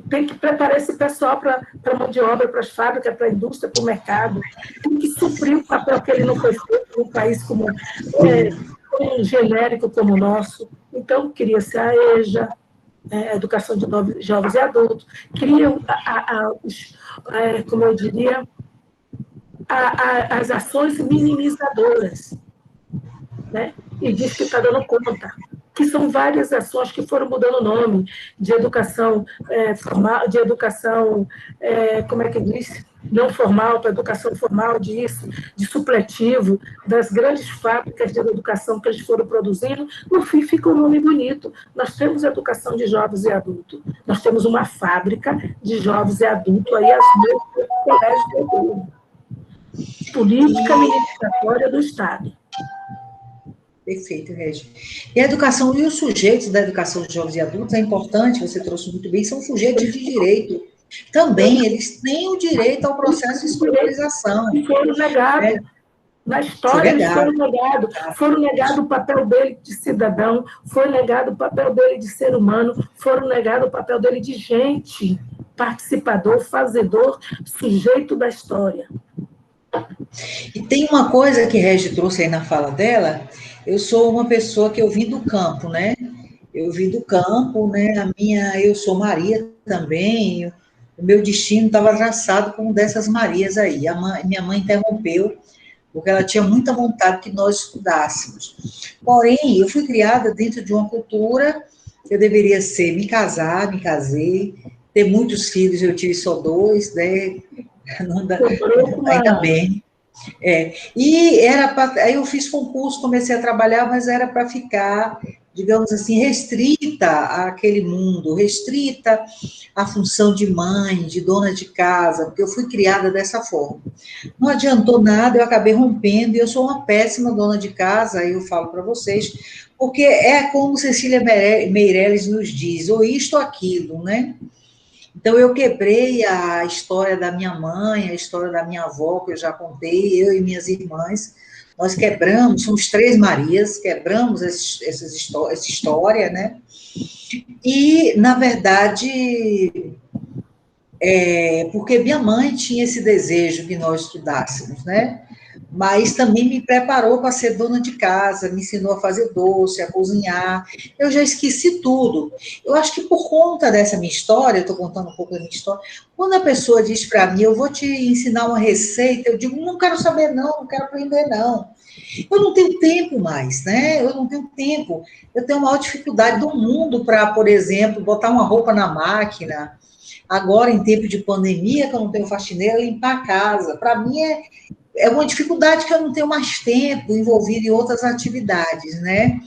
Tem que preparar esse pessoal para a mão de obra, para as fábricas, para a indústria, para o mercado. Tem que suprir o papel que ele não foi feito num país como um genérico como o nosso. Então, cria-se a EJA, a Educação de Jovens e Adultos, cria, como eu diria, as ações minimizadoras, né? E diz que está dando conta. Que são várias ações que foram mudando o nome, de educação formal, de educação, como é que diz? Não formal para educação formal, de supletivo, das grandes fábricas de educação que eles foram produzindo, no fim fica um nome bonito. Nós temos educação de jovens e adultos, nós temos uma fábrica de jovens e adultos, aí as mesmas colégios do mundo. Política administratória do Estado. Perfeito, Regi. E a educação, e os sujeitos da educação de jovens e adultos, é importante, você trouxe muito bem, são sujeitos de direito. Também, eles têm o direito ao processo de escolarização. Foram negados. Na história, eles foram negados o papel dele de cidadão, foi negado o papel dele de ser humano, foram negado o papel dele de gente, participador, fazedor, sujeito da história. E tem uma coisa que Regi trouxe aí na fala dela. Eu sou uma pessoa que eu vim do campo, né? Eu vim do campo, né? Eu sou Maria também. O meu destino estava traçado como dessas Marias aí. Minha mãe interrompeu, porque ela tinha muita vontade que nós estudássemos. Porém, eu fui criada dentro de uma cultura que eu deveria ser me casei, ter muitos filhos, eu tive só 2, né? Ainda bem. E aí eu fiz concurso, comecei a trabalhar, mas era para ficar, digamos assim, restrita àquele mundo, restrita à função de mãe, de dona de casa, porque eu fui criada dessa forma. Não adiantou nada, eu acabei rompendo, e eu sou uma péssima dona de casa, aí eu falo para vocês, porque é como Cecília Meirelles nos diz, ou isto ou aquilo, né? Então, eu quebrei a história da minha mãe, a história da minha avó, que eu já contei, eu e minhas irmãs, nós quebramos, somos 3 Marias, quebramos essa história, né? E, na verdade, porque minha mãe tinha esse desejo que nós estudássemos, né? Mas também me preparou para ser dona de casa, me ensinou a fazer doce, a cozinhar. Eu já esqueci tudo. Eu acho que por conta dessa minha história, eu estou contando um pouco da minha história, quando a pessoa diz para mim, eu vou te ensinar uma receita, eu digo, não quero saber não quero aprender não. Eu não tenho tempo mais, né? Eu não tenho tempo. Eu tenho a maior dificuldade do mundo para, por exemplo, botar uma roupa na máquina. Agora, em tempo de pandemia, que eu não tenho faxineira, limpar a casa. Para mim é uma dificuldade que eu não tenho mais tempo envolvido em outras atividades, né?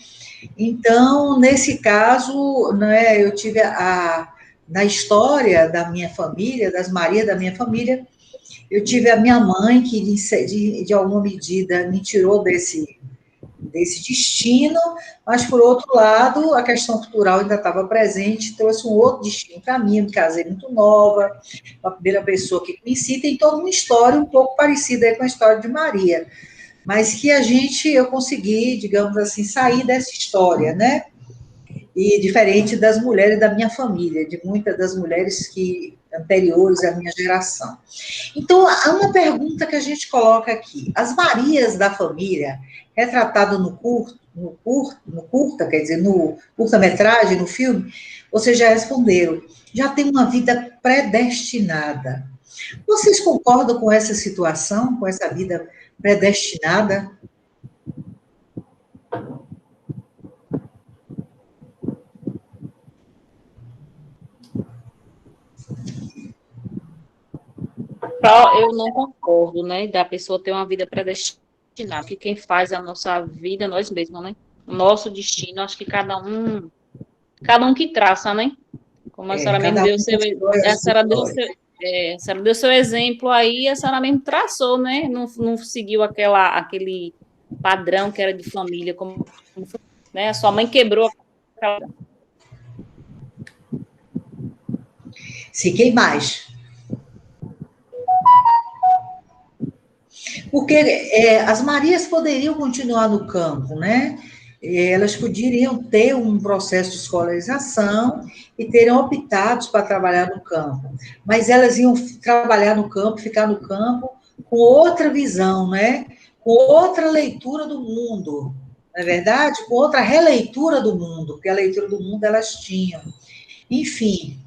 Então, nesse caso, né, eu tive na história da minha família, das Marias da minha família, Eu tive a minha mãe, que de alguma medida me tirou desse destino, mas, por outro lado, a questão cultural ainda estava presente, trouxe um outro destino para mim. Eu me casei muito nova, a primeira pessoa que conheci, tem toda uma história um pouco parecida aí com a história de Maria, mas que eu consegui, digamos assim, sair dessa história, né? E diferente das mulheres da minha família, de muitas das mulheres anteriores à minha geração. Então, há uma pergunta que a gente coloca aqui. As Marias da família, retratada no curta, quer dizer, no curta-metragem, no filme, vocês já responderam, já tem uma vida predestinada. Vocês concordam com essa situação, com essa vida predestinada? Eu não concordo, né, da pessoa ter uma vida predestinada, porque quem faz a nossa vida é nós mesmos, né? O nosso destino, acho que cada um que traça, né? Como a senhora mesmo deu a senhora deu seu exemplo aí, a senhora mesmo traçou, né? Não seguiu aquele padrão que era de família, né? A sua mãe quebrou aquela... Se quem mais? Porque as Marias poderiam continuar no campo, né? Elas poderiam ter um processo de escolarização e teriam optado para trabalhar no campo, mas elas iam trabalhar no campo, ficar no campo com outra visão, né? Com outra leitura do mundo, não é verdade? Com outra releitura do mundo, porque a leitura do mundo elas tinham. Enfim,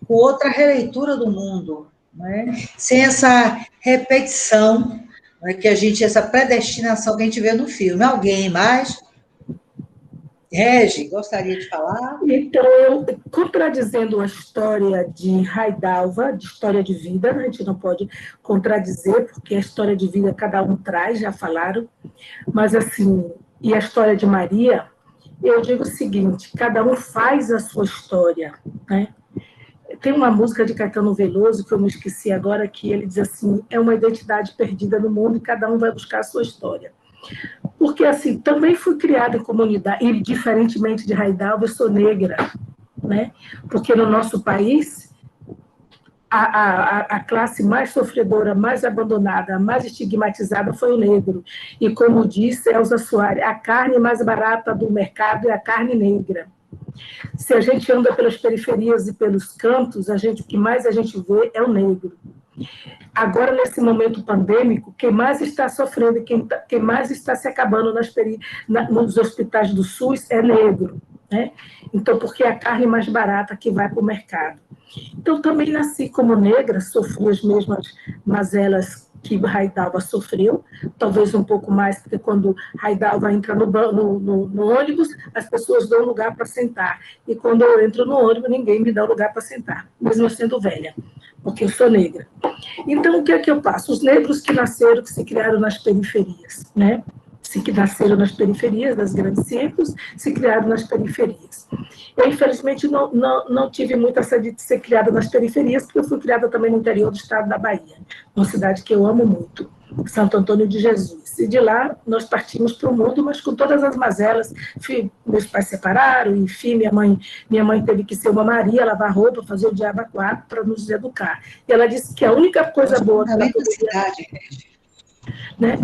com outra releitura do mundo, né? Sem essa repetição, né, essa predestinação que a gente vê no filme. Alguém mais? Regi, gostaria de falar? Então, eu, contradizendo a história de Raidalva, de história de vida, a gente não pode contradizer, porque a história de vida cada um traz, já falaram, mas assim, e a história de Maria, eu digo o seguinte, cada um faz a sua história, né? Tem uma música de Caetano Veloso, que eu não esqueci agora, que ele diz assim, é uma identidade perdida no mundo e cada um vai buscar a sua história. Porque, assim, também fui criada em comunidade, e diferentemente de Raidalva, eu sou negra, né? Porque no nosso país, a classe mais sofredora, mais abandonada, mais estigmatizada foi o negro. E como disse Elza Soares, a carne mais barata do mercado é a carne negra. Se a gente anda pelas periferias e pelos cantos, o que mais a gente vê é o negro. Agora, nesse momento pandêmico, quem mais está sofrendo, quem mais está se acabando nos hospitais do SUS é negro, né? Então, porque é a carne mais barata que vai para o mercado. Então, também nasci como negra, sofri as mesmas mazelas que Raidalva sofreu, talvez um pouco mais, porque quando Raidalva entra no ônibus, as pessoas dão lugar para sentar. E quando eu entro no ônibus, ninguém me dá lugar para sentar, mesmo eu sendo velha, porque eu sou negra. Então, o que é que eu passo? Os negros que nasceram, que se criaram nas periferias, né? Que nasceram nas periferias das grandes centros, se criaram nas periferias. Eu, infelizmente, não tive muita sorte de ser criada nas periferias, porque eu fui criada também no interior do estado da Bahia, uma cidade que eu amo muito, Santo Antônio de Jesus. E de lá, nós partimos para o mundo, mas com todas as mazelas. Meus pais separaram, enfim, minha mãe teve que ser uma Maria, lavar roupa, fazer o diabo a quatro para nos educar. E ela disse que a única coisa boa que ela poderia... Né?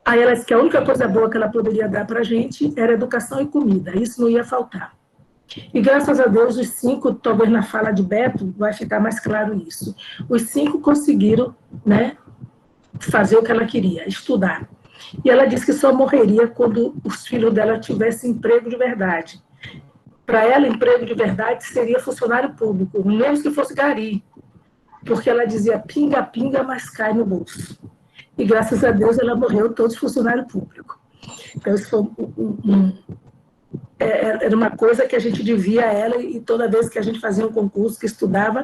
Aí ela disse que a única coisa boa que ela poderia dar para a gente era educação e comida, isso não ia faltar. E graças a Deus, os 5, talvez na fala de Beto, vai ficar mais claro isso. Os 5 conseguiram, né, fazer o que ela queria, estudar. E ela disse que só morreria quando os filhos dela tivessem emprego de verdade. Para ela, emprego de verdade seria funcionário público, mesmo que fosse gari, porque ela dizia pinga-pinga, mas cai no bolso. E, graças a Deus, ela morreu todos funcionário público. Então, isso foi era uma coisa que a gente devia a ela, e toda vez que a gente fazia um concurso, que estudava,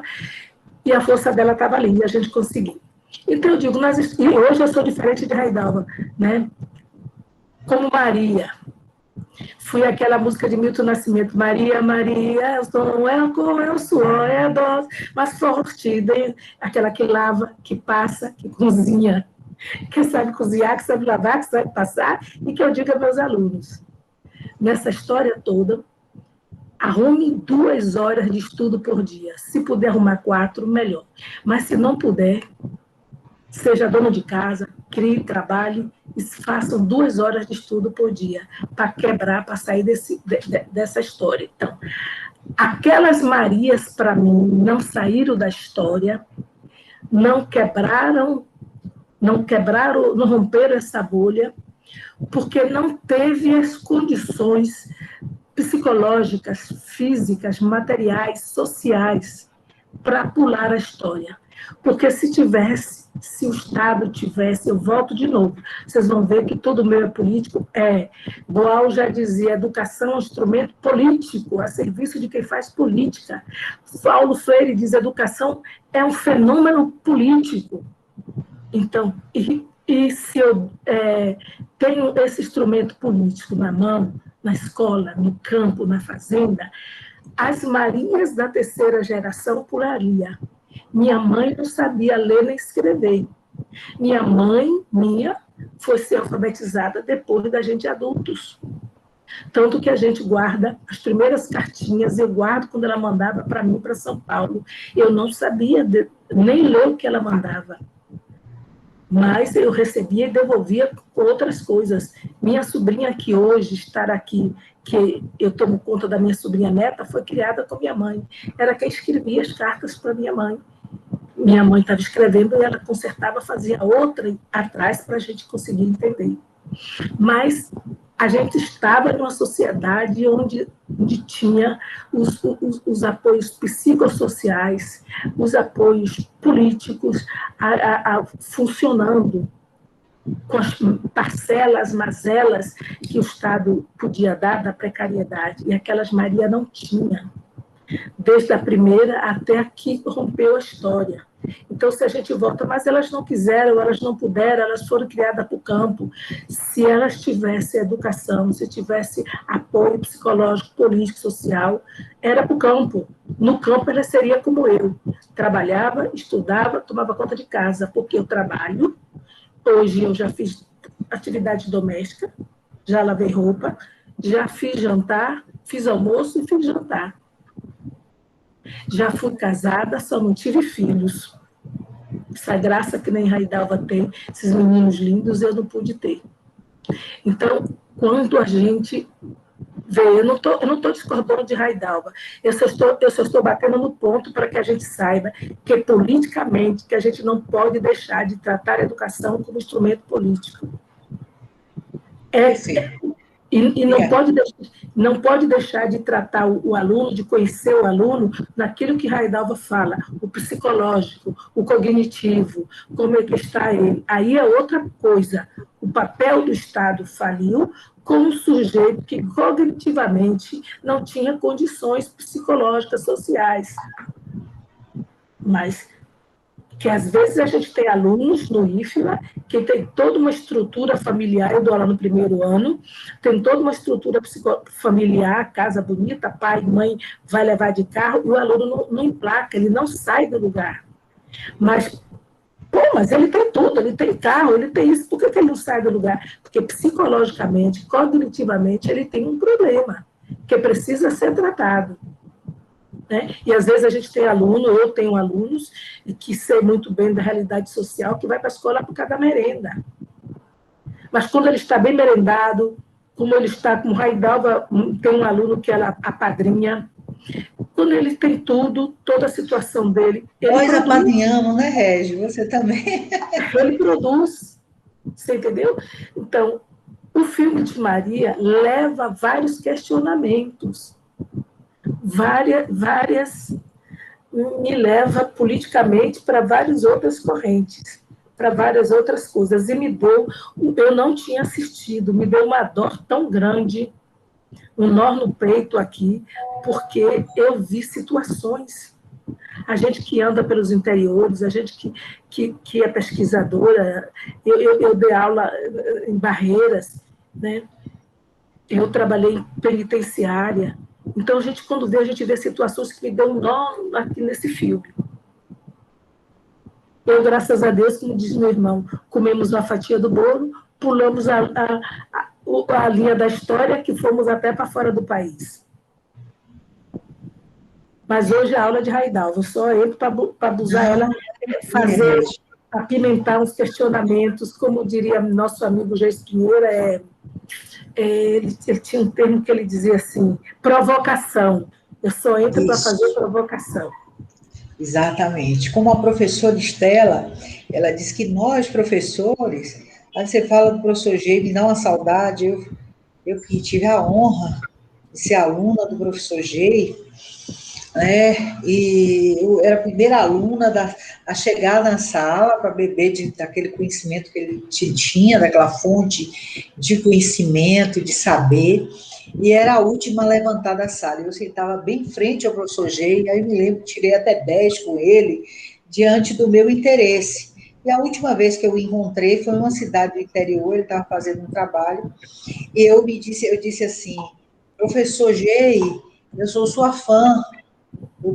e a força dela estava ali, e a gente conseguiu. Então, eu digo, e hoje eu sou diferente de Raidalva, né? Como Maria, Fui aquela música de Milton Nascimento, Maria, Maria, é o som, é o cor, é o suor, é a dose, mas forte, aquela que lava, que passa, que cozinha, que sabe cozinhar, que sabe lavar, que sabe passar, e que eu digo a meus alunos, nessa história toda, arrume 2 horas de estudo por dia. Se puder arrumar 4, melhor. Mas se não puder, seja dono de casa, crie, trabalhe e façam 2 horas de estudo por dia para quebrar, para sair dessa história. Então, aquelas Marias, para mim, não saíram da história, não romperam essa bolha, porque não teve as condições psicológicas, físicas, materiais, sociais, para pular a história. Porque se o Estado tivesse, eu volto de novo, vocês vão ver que todo meu é político, Boal já dizia, educação é um instrumento político, a serviço de quem faz política. Paulo Freire diz, educação é um fenômeno político. Então, e se eu tenho esse instrumento político na mão, na escola, no campo, na fazenda, as Marias da terceira geração pularia. Minha mãe não sabia ler nem escrever. Minha mãe, foi ser alfabetizada depois da gente adultos. Tanto que a gente guarda as primeiras cartinhas, eu guardo quando ela mandava para mim, para São Paulo. Eu não sabia nem ler o que ela mandava. Mas eu recebia e devolvia outras coisas. Minha sobrinha, que hoje está aqui, que eu tomo conta da minha sobrinha neta, foi criada com minha mãe. Era quem escrevia as cartas para minha mãe. Minha mãe estava escrevendo e ela consertava, fazia outra atrás para a gente conseguir entender. Mas a gente estava numa sociedade onde tinha os apoios psicossociais, os apoios políticos funcionando com as parcelas, mazelas que o Estado podia dar da precariedade, e aquelas Maria não tinha, desde a primeira até a que rompeu a história. Então, se a gente volta, mas elas não quiseram, elas não puderam, elas foram criadas para o campo. Se elas tivessem educação, se tivesse apoio psicológico, político, social, era para o campo. No campo, ela seria como eu. Trabalhava, estudava, tomava conta de casa, porque eu trabalho. Hoje eu já fiz atividade doméstica, já lavei roupa, já fiz jantar, fiz almoço e fiz jantar. Já fui casada, só não tive filhos. Essa graça que nem Raidalva tem, esses meninos lindos, eu não pude ter. Então, quando a gente vê, eu não estou discordando de Raidalva, eu só estou batendo no ponto para que a gente saiba que politicamente, que a gente não pode deixar de tratar a educação como instrumento político. E não pode deixar de tratar o aluno, de conhecer o aluno naquilo que Raidalva fala, o psicológico, o cognitivo, como é que está ele. Aí é outra coisa. O papel do Estado faliu com um sujeito que cognitivamente não tinha condições psicológicas, sociais. Mas que às vezes a gente tem alunos no IFLA que tem toda uma estrutura familiar, eu dou aula no primeiro ano, tem toda uma estrutura familiar, casa bonita, pai, mãe, vai levar de carro, e o aluno não emplaca, ele não sai do lugar. Mas ele tem tudo, ele tem carro, ele tem isso, por que ele não sai do lugar? Porque psicologicamente, cognitivamente, ele tem um problema que precisa ser tratado. Né? E às vezes a gente tem aluno, eu tenho alunos que sei muito bem da realidade social, que vai para a escola por causa da merenda. Mas quando ele está bem merendado, como ele está com Raidalva, tem um aluno que ela apadrinha, quando ele tem tudo, toda a situação dele... Nós apadrinhamos, né, Régio? Você também. Ele produz, você entendeu? Então, o filme de Maria leva vários questionamentos, me leva politicamente para várias outras correntes, para várias outras coisas, e eu não tinha assistido, me deu uma dor tão grande, um nó no peito aqui, porque eu vi situações, a gente que anda pelos interiores, a gente que é pesquisadora, eu dei aula em Barreiras, né? Eu trabalhei em penitenciária. Então, quando vê, a gente vê situações que me dão um nó aqui nesse filme. Eu, graças a Deus, como diz meu irmão, comemos uma fatia do bolo, pulamos a linha da história, que fomos até para fora do país. Mas hoje a aula é de Raidalva, eu só entro para abusar ela, fazer, apimentar uns questionamentos, como diria nosso amigo Geis Pinheira, ele tinha um termo que ele dizia assim, provocação. Eu só entro para fazer provocação. Exatamente. Como a professora Estela, ela diz que nós, professores, aí você fala do professor G, me dá uma saudade, eu que tive a honra de ser aluna do professor G, né, e eu era a primeira aluna a chegar na sala para beber daquele conhecimento que ele tinha, daquela fonte de conhecimento, de saber, e era a última a levantar da sala. Eu sentava bem em frente ao professor G, e aí me lembro, tirei até 10 com ele, diante do meu interesse. E a última vez que eu o encontrei foi em uma cidade do interior, ele estava fazendo um trabalho, e eu disse assim, professor G, eu sou sua fã.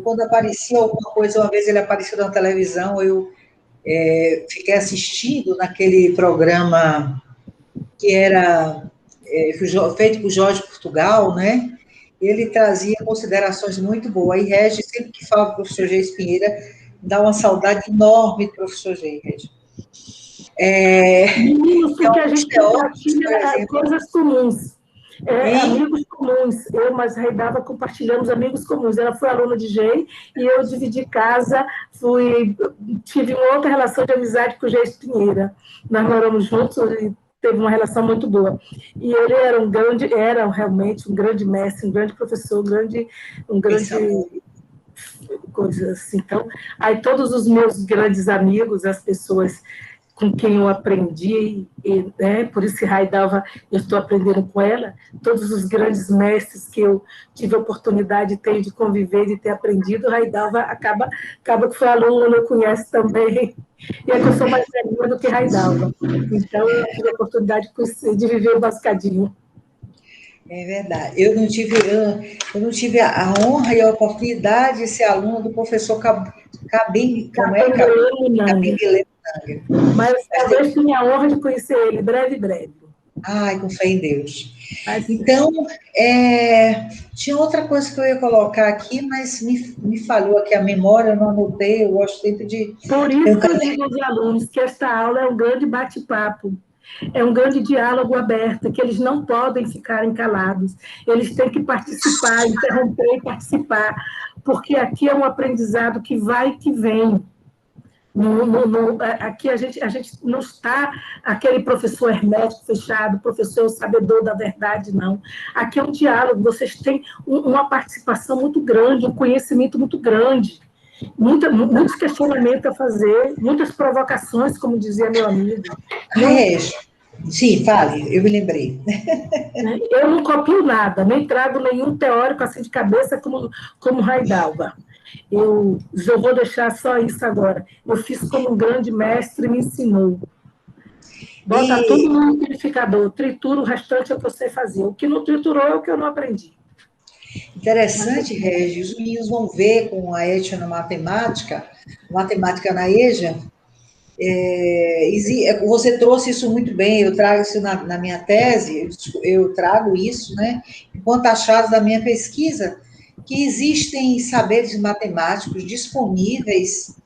Quando aparecia alguma coisa, uma vez ele apareceu na televisão, eu fiquei assistindo naquele programa que era feito por Jorge Portugal, né? Ele trazia considerações muito boas. Aí, Regis, sempre que fala do professor Geis Pinheira, dá uma saudade enorme do professor Geis. Meninos, porque a gente compartilha coisas comuns. Amigos comuns. Eu, mas Raidalva, compartilhamos amigos comuns. Ela foi aluna de Gei e eu dividi casa, tive uma outra relação de amizade com o Geis Pinheira. Nós moramos juntos e teve uma relação muito boa. E ele era realmente um grande mestre, um grande professor, um grande coisa assim. Então, aí todos os meus grandes amigos, as pessoas com quem eu aprendi, por isso Raidalva, eu estou aprendendo com ela, todos os grandes mestres que eu tive a oportunidade de conviver, de ter aprendido, Raidalva acaba que foi aluna, não conhece também, e é que eu sou mais velha do que Raidalva. Então, eu tive a oportunidade de viver o Bascadinho. É verdade. Eu não tive a honra e a oportunidade de ser aluna do professor Cabim Mas talvez tenha a honra de conhecer ele, breve. Ai, com fé em Deus. Então, tinha outra coisa que eu ia colocar aqui, mas me falhou aqui a memória, eu não anotei, eu gosto sempre de... Por isso que eu digo aos alunos que esta aula é um grande bate-papo, é um grande diálogo aberto, que eles não podem ficarem calados, eles têm que participar, interromper e participar, porque aqui é um aprendizado que vai e que vem. Aqui a gente não está aquele professor hermético fechado, professor sabedor da verdade, não. Aqui é um diálogo, vocês têm uma participação muito grande, um conhecimento muito grande, muitos questionamentos a fazer, muitas provocações, como dizia meu amigo. Sim, fale, eu me lembrei. Eu não copio nada, nem trago nenhum teórico assim de cabeça como Raidalva. Eu vou deixar só isso agora. Eu fiz como um grande mestre me ensinou. Bota tudo no liquidificador, tritura, o restante é o que eu sei fazer. O que não triturou é o que eu não aprendi. Interessante, Regis, os meninos vão ver com a etnomatemática, matemática na EJA, você trouxe isso muito bem, eu trago isso na minha tese, eu trago isso, né, enquanto achado da minha pesquisa, que existem saberes matemáticos disponíveis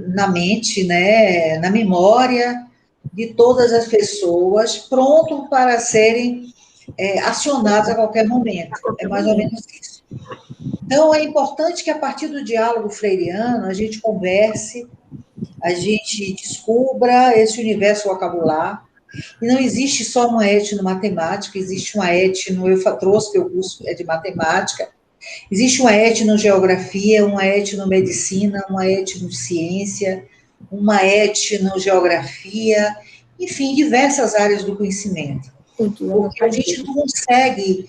na mente, né, na memória de todas as pessoas, pronto para serem acionados a qualquer momento. É mais ou menos isso. Então, é importante que, a partir do diálogo freiriano, a gente converse, a gente descubra esse universo vocabular, e não existe só uma etnomatemática, existe uma eu trouxe que o curso é de matemática, existe uma etnogeografia, uma etnomedicina, uma etnociência, uma etnogeografia, enfim, diversas áreas do conhecimento. Porque a gente não consegue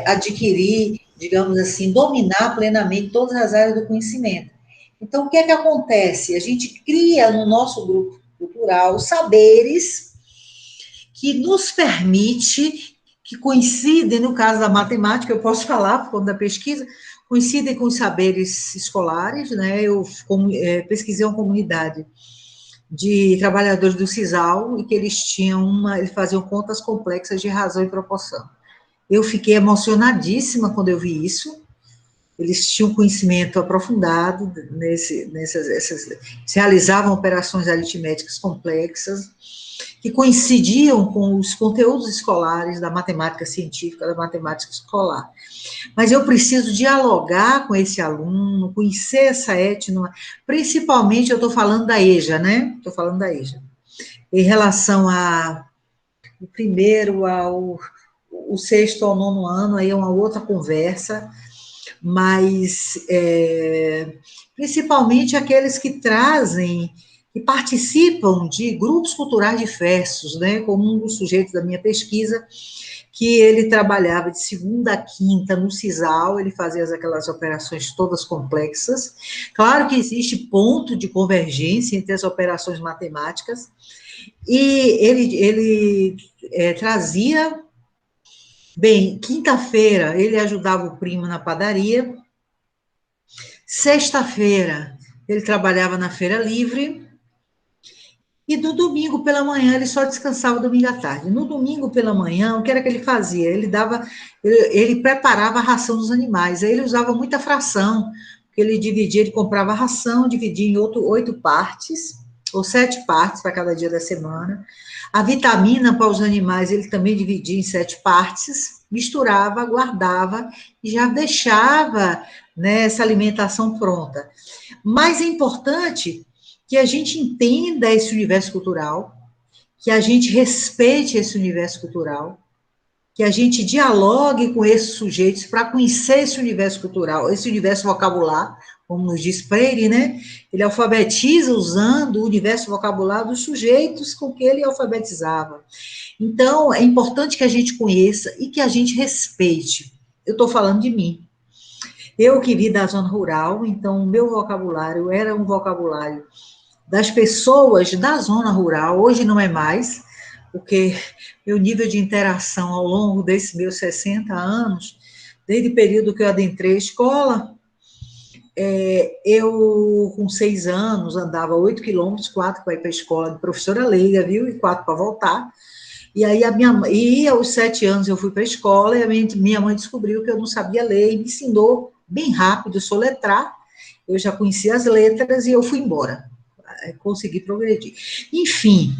adquirir, digamos assim, dominar plenamente todas as áreas do conhecimento. Então, o que é que acontece? A gente cria no nosso grupo cultural saberes que nos permite que coincidem, no caso da matemática, eu posso falar, por conta da pesquisa, coincidem com os saberes escolares, né? Eu pesquisei uma comunidade de trabalhadores do CISAL, e que eles faziam contas complexas de razão e proporção. Eu fiquei emocionadíssima quando eu vi isso. Eles tinham conhecimento aprofundado, eles realizavam operações aritméticas complexas, que coincidiam com os conteúdos escolares da matemática científica, da matemática escolar. Mas eu preciso dialogar com esse aluno, conhecer essa etnia, principalmente, eu estou falando da EJA, né? Estou falando da EJA. Em relação o primeiro o sexto ao nono ano, aí é uma outra conversa, mas principalmente aqueles que trazem, que participam de grupos culturais diversos, né, como um dos sujeitos da minha pesquisa, que ele trabalhava de segunda a quinta no CISAL, ele fazia aquelas operações todas complexas. Claro que existe ponto de convergência entre as operações matemáticas, e ele trazia, bem, quinta-feira ele ajudava o primo na padaria, sexta-feira ele trabalhava na feira livre, e no domingo pela manhã ele só descansava domingo à tarde. No domingo pela manhã, o que era que ele fazia? Ele preparava a ração dos animais, aí ele usava muita fração, porque ele comprava a ração, dividia em 8 partes, ou 7 partes para cada dia da semana. A vitamina para os animais ele também dividia em 7 partes, misturava, guardava e já deixava, né, essa alimentação pronta. Mas é importante que a gente entenda esse universo cultural, que a gente respeite esse universo cultural, que a gente dialogue com esses sujeitos para conhecer esse universo cultural, esse universo vocabular, como nos diz Freire, né? Ele alfabetiza usando o universo vocabular dos sujeitos com que ele alfabetizava. Então, é importante que a gente conheça e que a gente respeite. Eu estou falando de mim. Eu que vim da zona rural, então o meu vocabulário era um vocabulário das pessoas da zona rural, hoje não é mais, porque meu nível de interação ao longo desses meus 60 anos, desde o período que eu adentrei a escola, eu, com 6 anos, andava 8 quilômetros, 4 para ir para a escola de professora leiga, viu, e 4 para voltar, e aí aos 7 anos eu fui para a escola, e a minha mãe descobriu que eu não sabia ler, e me ensinou bem rápido soletrar, eu já conhecia as letras, e eu fui embora. Consegui progredir. Enfim,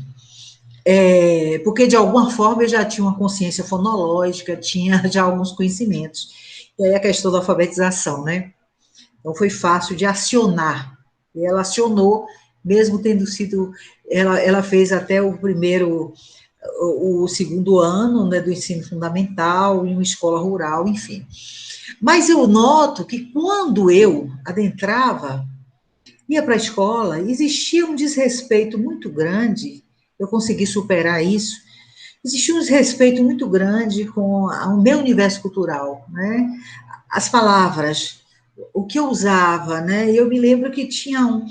porque de alguma forma eu já tinha uma consciência fonológica, tinha já alguns conhecimentos. E aí a questão da alfabetização, né? Então foi fácil de acionar. E ela acionou, mesmo tendo sido, ela fez até o segundo ano, né, do ensino fundamental, em uma escola rural, enfim. Mas eu noto que quando eu adentrava, ia para a escola, existia um desrespeito muito grande, eu consegui superar isso, existia um desrespeito muito grande com o meu universo cultural, né? As palavras, o que eu usava, né? Eu me lembro que tinha um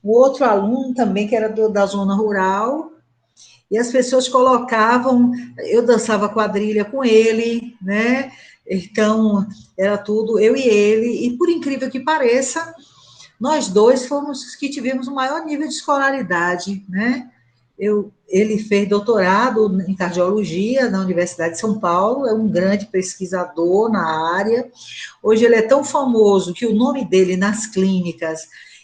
outro aluno também, que era da zona rural, e as pessoas colocavam, eu dançava quadrilha com ele, né? Então, era tudo eu e ele, e por incrível que pareça, nós dois fomos os que tivemos o maior nível de escolaridade, né? Ele fez doutorado em cardiologia na Universidade de São Paulo, é um grande pesquisador na área. Hoje ele é tão famoso que o nome dele nas clínicas,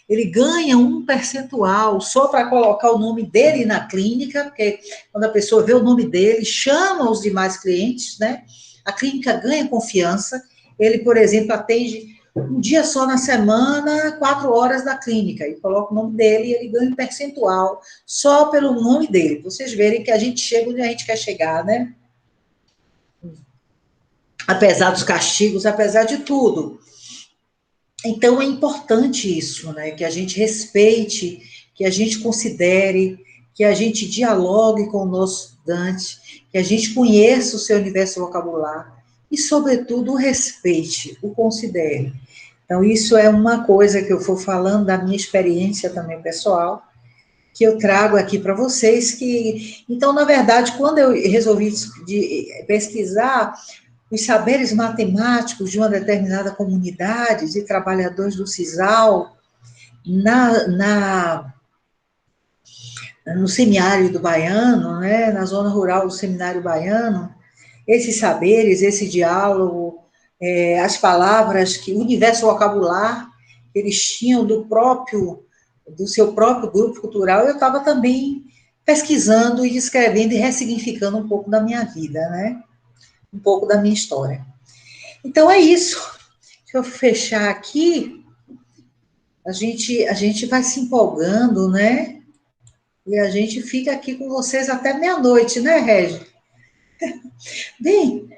ele ganha um percentual só para colocar o nome dele na clínica, porque quando a pessoa vê o nome dele, chama os demais clientes, né? A clínica ganha confiança. Ele, por exemplo, atende um dia só na semana, 4 horas da clínica, e coloca o nome dele e ele ganha um percentual só pelo nome dele. Vocês verem que a gente chega onde a gente quer chegar, né? Apesar dos castigos, apesar de tudo. Então, é importante isso, né? Que a gente respeite, que a gente considere, que a gente dialogue com o nosso estudante, que a gente conheça o seu universo vocabular e, sobretudo, o respeite, o considere. Então, isso é uma coisa que eu vou falando da minha experiência também pessoal, que eu trago aqui para vocês, então, na verdade, quando eu resolvi pesquisar os saberes matemáticos de uma determinada comunidade de trabalhadores do Sisal, no semiárido baiano, né, na zona rural do seminário baiano, esses saberes, esse diálogo, as palavras, o universo vocabular que eles tinham do seu próprio grupo cultural, eu estava também pesquisando e descrevendo e ressignificando um pouco da minha vida, né? Um pouco da minha história. Então, é isso. Deixa eu fechar aqui. A gente vai se empolgando, né? E a gente fica aqui com vocês até meia-noite, né, Regi? Bem,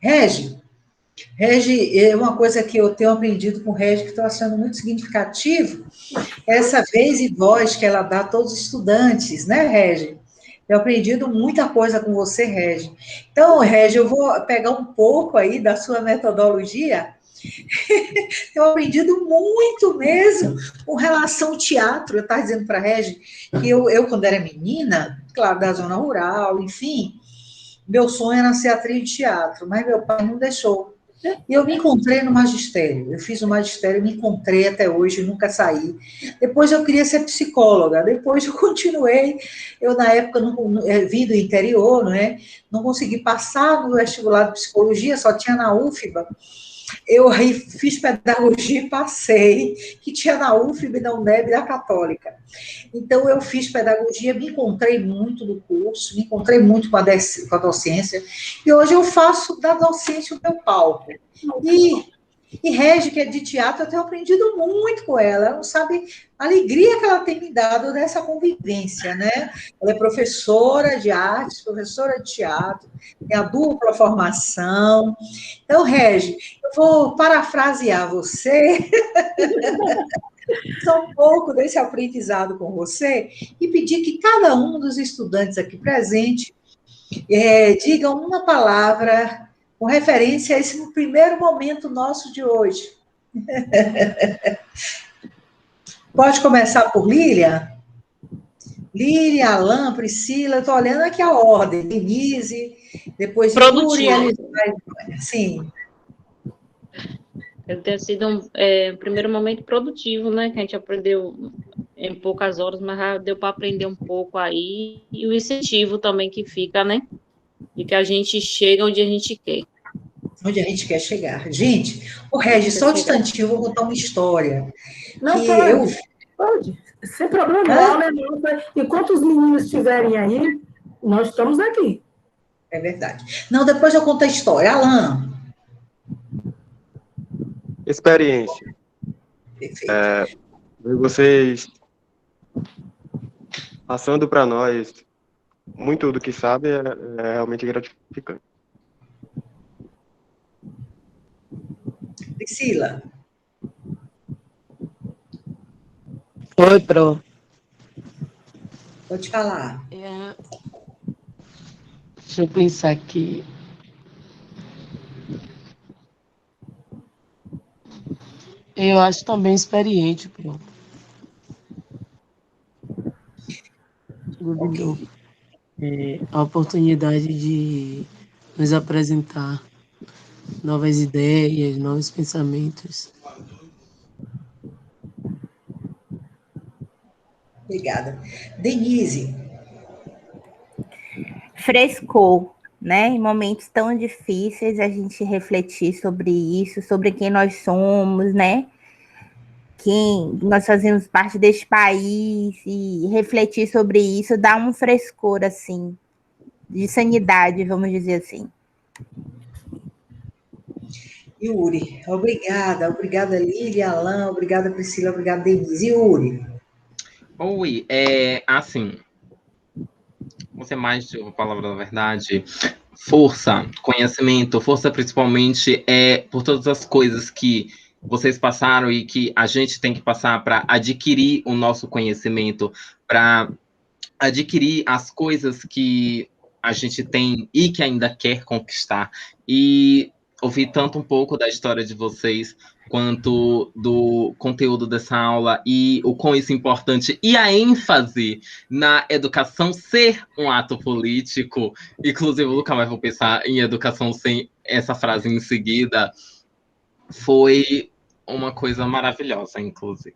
Regi, é uma coisa que eu tenho aprendido com o Regi, que estou achando muito significativo, essa vez e voz que ela dá a todos os estudantes, né, Regi? Eu aprendido muita coisa com você, Regi. Então, Regi, eu vou pegar um pouco aí da sua metodologia. Eu aprendido muito mesmo com relação ao teatro. Eu estava dizendo para a Regi que eu, quando era menina, claro, da zona rural, enfim, meu sonho era ser atriz de teatro, mas meu pai não deixou. E eu me encontrei no magistério. Eu fiz o magistério, me encontrei até hoje, nunca saí. Depois eu queria ser psicóloga. Depois eu continuei. Eu, na época, vim do interior, não é? Não consegui passar no vestibular de psicologia, só tinha na UFBA. Eu aí fiz pedagogia e passei, que tinha na UFBA, na UNEB e na Católica. Então, eu fiz pedagogia, me encontrei muito no curso, me encontrei muito com a docência, e hoje eu faço da docência o meu palco. E Regi, que é de teatro, eu tenho aprendido muito com ela. Ela não sabe a alegria que ela tem me dado dessa convivência, né? Ela é professora de artes, professora de teatro, tem a dupla formação. Então, Regi, eu vou parafrasear você, só um pouco desse aprendizado com você, e pedir que cada um dos estudantes aqui presente digam uma palavra com referência a esse primeiro momento nosso de hoje. Pode começar por Lília? Lília, Alain, Priscila, estou olhando aqui a ordem. Denise, depois Yuri, sim. Deve ter sido um primeiro momento produtivo, né? Que a gente aprendeu em poucas horas, mas já deu para aprender um pouco aí. E o incentivo também que fica, né? De que a gente chega onde a gente quer. Onde a gente quer chegar. Gente, o Regi, só um instantinho, eu vou contar uma história. Não, pode. Sem problema, né? Enquanto os meninos estiverem aí, nós estamos aqui. É verdade. Não, depois eu conto a história. Alain. Experiência. Perfeito. Vocês passando para nós muito do que sabe é realmente gratificante. Priscila. Oi, Pro. Pode falar. Deixa eu pensar aqui. Eu acho também experiente, Pro. Okay. A oportunidade de nos apresentar novas ideias, novos pensamentos. Obrigada. Denise. Frescor, né? Em momentos tão difíceis, a gente refletir sobre isso, sobre quem nós somos, né? Quem nós fazemos parte deste país e refletir sobre isso dá um frescor, assim, de sanidade, vamos dizer assim. Yuri, obrigada. Obrigada, Lília, Alain, obrigada, Priscila, obrigada, Denise. Yuri. Oi, assim, você mais, a palavra da verdade, força, conhecimento, força principalmente por todas as coisas que vocês passaram e que a gente tem que passar para adquirir o nosso conhecimento, para adquirir as coisas que a gente tem e que ainda quer conquistar. E ouvir tanto um pouco da história de vocês, quanto do conteúdo dessa aula e o quão isso é importante, e a ênfase na educação ser um ato político. Inclusive, eu nunca mais vou pensar em educação sem essa frase em seguida. Foi uma coisa maravilhosa, inclusive.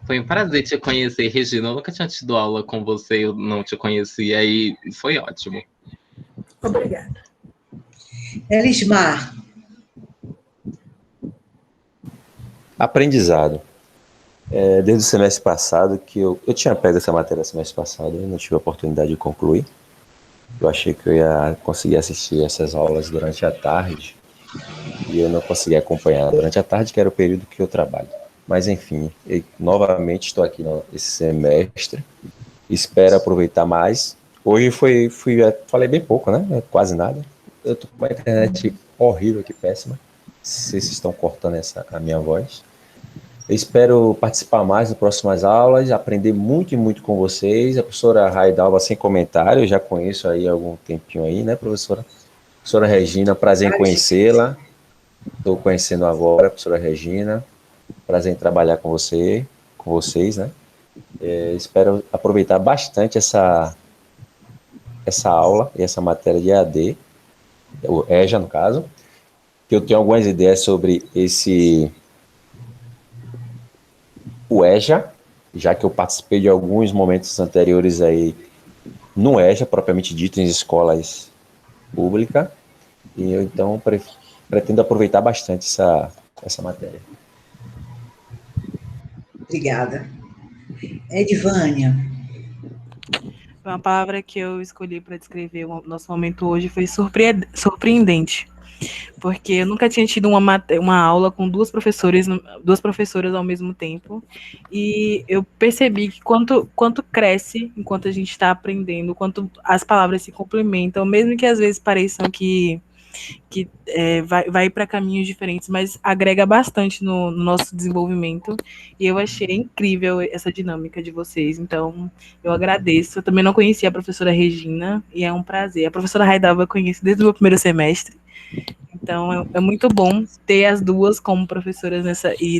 Foi um prazer te conhecer, Regina. Eu nunca tinha tido aula com você, eu não te conhecia, e foi ótimo. Obrigada. Elismar. Aprendizado. Desde o semestre passado, que eu tinha pego essa matéria semestre passado, eu não tive a oportunidade de concluir. Eu achei que eu ia conseguir assistir essas aulas durante a tarde, e eu não consegui acompanhar durante a tarde, que era o período que eu trabalho. Mas, enfim, novamente estou aqui esse semestre, espero aproveitar mais. Hoje falei bem pouco, né? Quase nada. Eu estou com uma internet horrível aqui, péssima. Vocês estão cortando a minha voz. Eu espero participar mais nas próximas aulas, aprender muito e muito com vocês. A professora Raidalva, sem comentário, eu já conheço aí há algum tempinho aí, né, professora? Professora Regina, prazer em conhecê-la. Estou conhecendo agora a professora Regina. Prazer em trabalhar com vocês, né? Espero aproveitar bastante essa aula e essa matéria de EAD, o EJA, no caso, que eu tenho algumas ideias sobre o EJA, já que eu participei de alguns momentos anteriores aí no EJA, propriamente dito, em escolas públicas, e eu, então, pretendo aproveitar bastante essa matéria. Obrigada. Edvânia. Uma palavra que eu escolhi para descrever o nosso momento hoje foi surpreendente, porque eu nunca tinha tido uma aula com duas professoras ao mesmo tempo, e eu percebi que quanto cresce enquanto a gente está aprendendo, quanto as palavras se complementam, mesmo que às vezes pareçam que vai para caminhos diferentes, mas agrega bastante no nosso desenvolvimento, e eu achei incrível essa dinâmica de vocês, então eu agradeço. Eu também não conhecia a professora Regina, e é um prazer. A professora Raidalva eu conheço desde o meu primeiro semestre, então é muito bom ter as duas como professoras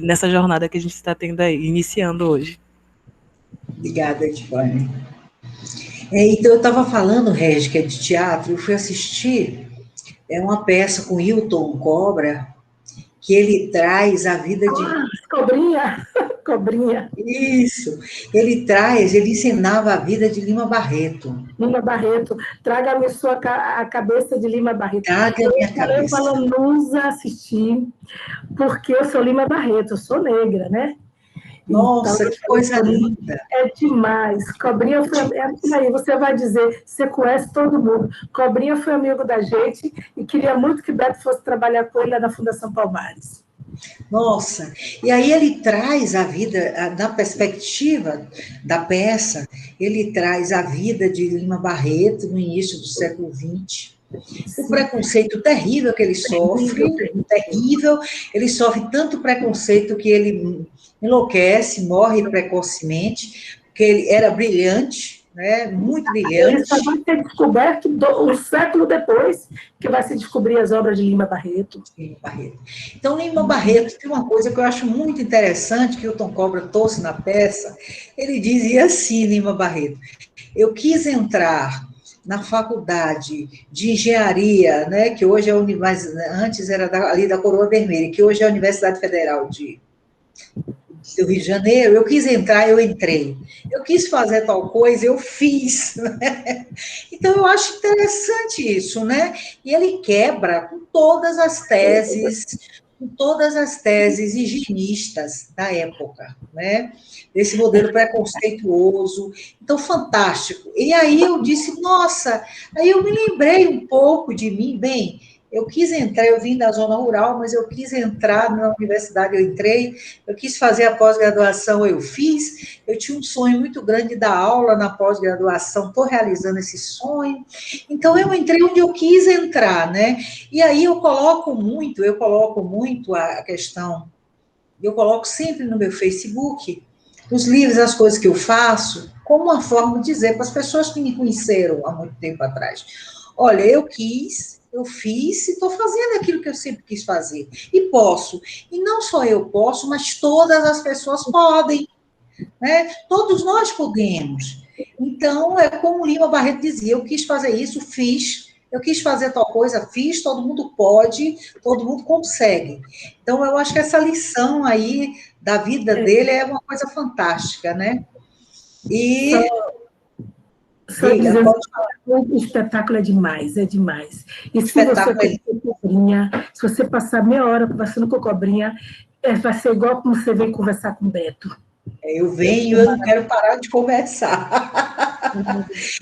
nessa jornada que a gente está tendo aí, iniciando hoje. Obrigada, Edvânia. Então, eu estava falando, Regi, que é de teatro, eu fui assistir uma peça com Hilton Cobra, que ele traz a vida de... Cobrinha. Isso. Ele ensinava a vida de Lima Barreto. Lima Barreto, traga-me a cabeça de Lima Barreto. Traga-me a cabeça. Eu falei para a Lanusa assistir, porque eu sou Lima Barreto, eu sou negra, né? Nossa, então, que coisa linda. É demais. Cobrinha foi... aí você vai dizer, você conhece todo mundo. Cobrinha foi amigo da gente e queria muito que Beto fosse trabalhar com ele lá na Fundação Palmares. Nossa, e aí ele traz a vida, na perspectiva da peça, ele traz a vida de Lima Barreto no início do século XX. O preconceito terrível que ele sofre, terrível, ele sofre tanto preconceito que ele enlouquece, morre precocemente, porque ele era brilhante, né? Muito brilhante. Ele só vai ser descoberto um século depois que vai se descobrir as obras de Lima Barreto. Então, Lima Barreto tem uma coisa que eu acho muito interessante, que o Tom Cobra trouxe na peça. Ele dizia assim, Lima Barreto: eu quis entrar na faculdade de engenharia, né, que hoje antes era ali da Coroa Vermelha, que hoje é a Universidade Federal do Rio de Janeiro. Eu quis entrar, eu entrei. Eu quis fazer tal coisa, eu fiz. Né? Então, eu acho interessante isso, né? E ele quebra com todas as teses higienistas da época, né? Desse modelo preconceituoso. Então, fantástico. E aí eu disse, nossa, aí eu me lembrei um pouco de mim, bem... Eu quis entrar, eu vim da zona rural, mas eu quis entrar na universidade, eu entrei, eu quis fazer a pós-graduação, eu fiz, eu tinha um sonho muito grande de dar aula na pós-graduação, estou realizando esse sonho, então eu entrei onde eu quis entrar, né? E aí eu coloco muito a questão, eu coloco sempre no meu Facebook, os livros, as coisas que eu faço, como uma forma de dizer para as pessoas que me conheceram há muito tempo atrás, olha, eu eu fiz e estou fazendo aquilo que eu sempre quis fazer. E posso. E não só eu posso, mas todas as pessoas podem. Né? Todos nós podemos. Então, é como o Lima Barreto dizia, eu quis fazer isso, fiz. Eu quis fazer tal coisa, fiz, todo mundo pode, todo mundo consegue. Então, eu acho que essa lição aí da vida dele é uma coisa fantástica, né? E... Só dizendo que o espetáculo é demais, é demais. E se você, se você passar meia hora conversando com a cobrinha, vai ser igual como você vem conversar com o Beto. Eu venho, eu não quero parar de conversar.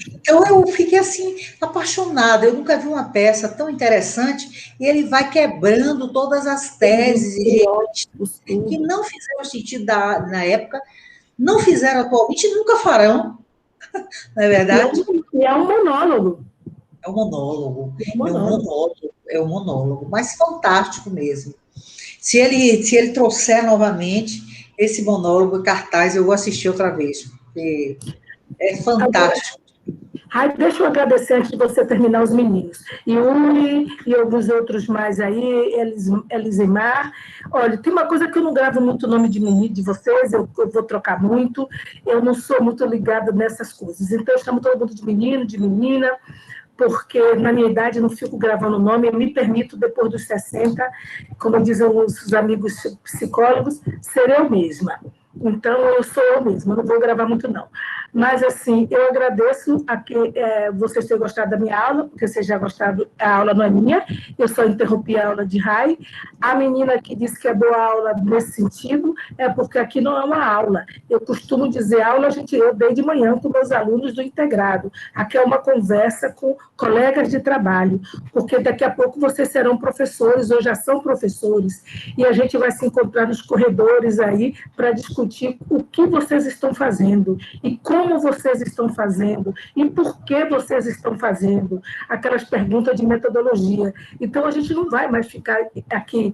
Então, eu fiquei, assim, apaixonada. Eu nunca vi uma peça tão interessante e ele vai quebrando todas as teses que não fizeram sentido na época, não fizeram atualmente e nunca farão. Não é verdade? É um monólogo. É um monólogo. É um monólogo, mas fantástico mesmo. Se ele trouxer novamente esse monólogo cartaz, eu vou assistir outra vez, porque é fantástico. Deixa eu agradecer antes de você terminar os meninos. Yuri e alguns outros mais aí, Elisimar. Olha, tem uma coisa que eu não gravo muito o nome de vocês, eu vou trocar muito, eu não sou muito ligada nessas coisas. Então, eu chamo todo mundo de menino, de menina, porque na minha idade eu não fico gravando o nome, eu me permito, depois dos 60, como dizem os amigos psicólogos, ser eu mesma. Então, eu sou eu mesma, não vou gravar muito, não. Mas, assim, eu agradeço a que vocês tenham gostado da minha aula, porque vocês já gostaram, a aula não é minha, eu só interrompi a aula de Rai. A menina que disse que é boa aula nesse sentido, é porque aqui não é uma aula. Eu costumo dizer aula, eu dei de manhã com meus alunos do integrado. Aqui é uma conversa com colegas de trabalho, porque daqui a pouco vocês serão professores, ou já são professores, e a gente vai se encontrar nos corredores aí para discutir o que vocês estão fazendo, e como vocês estão fazendo, e por que vocês estão fazendo, aquelas perguntas de metodologia. Então, a gente não vai mais ficar aqui,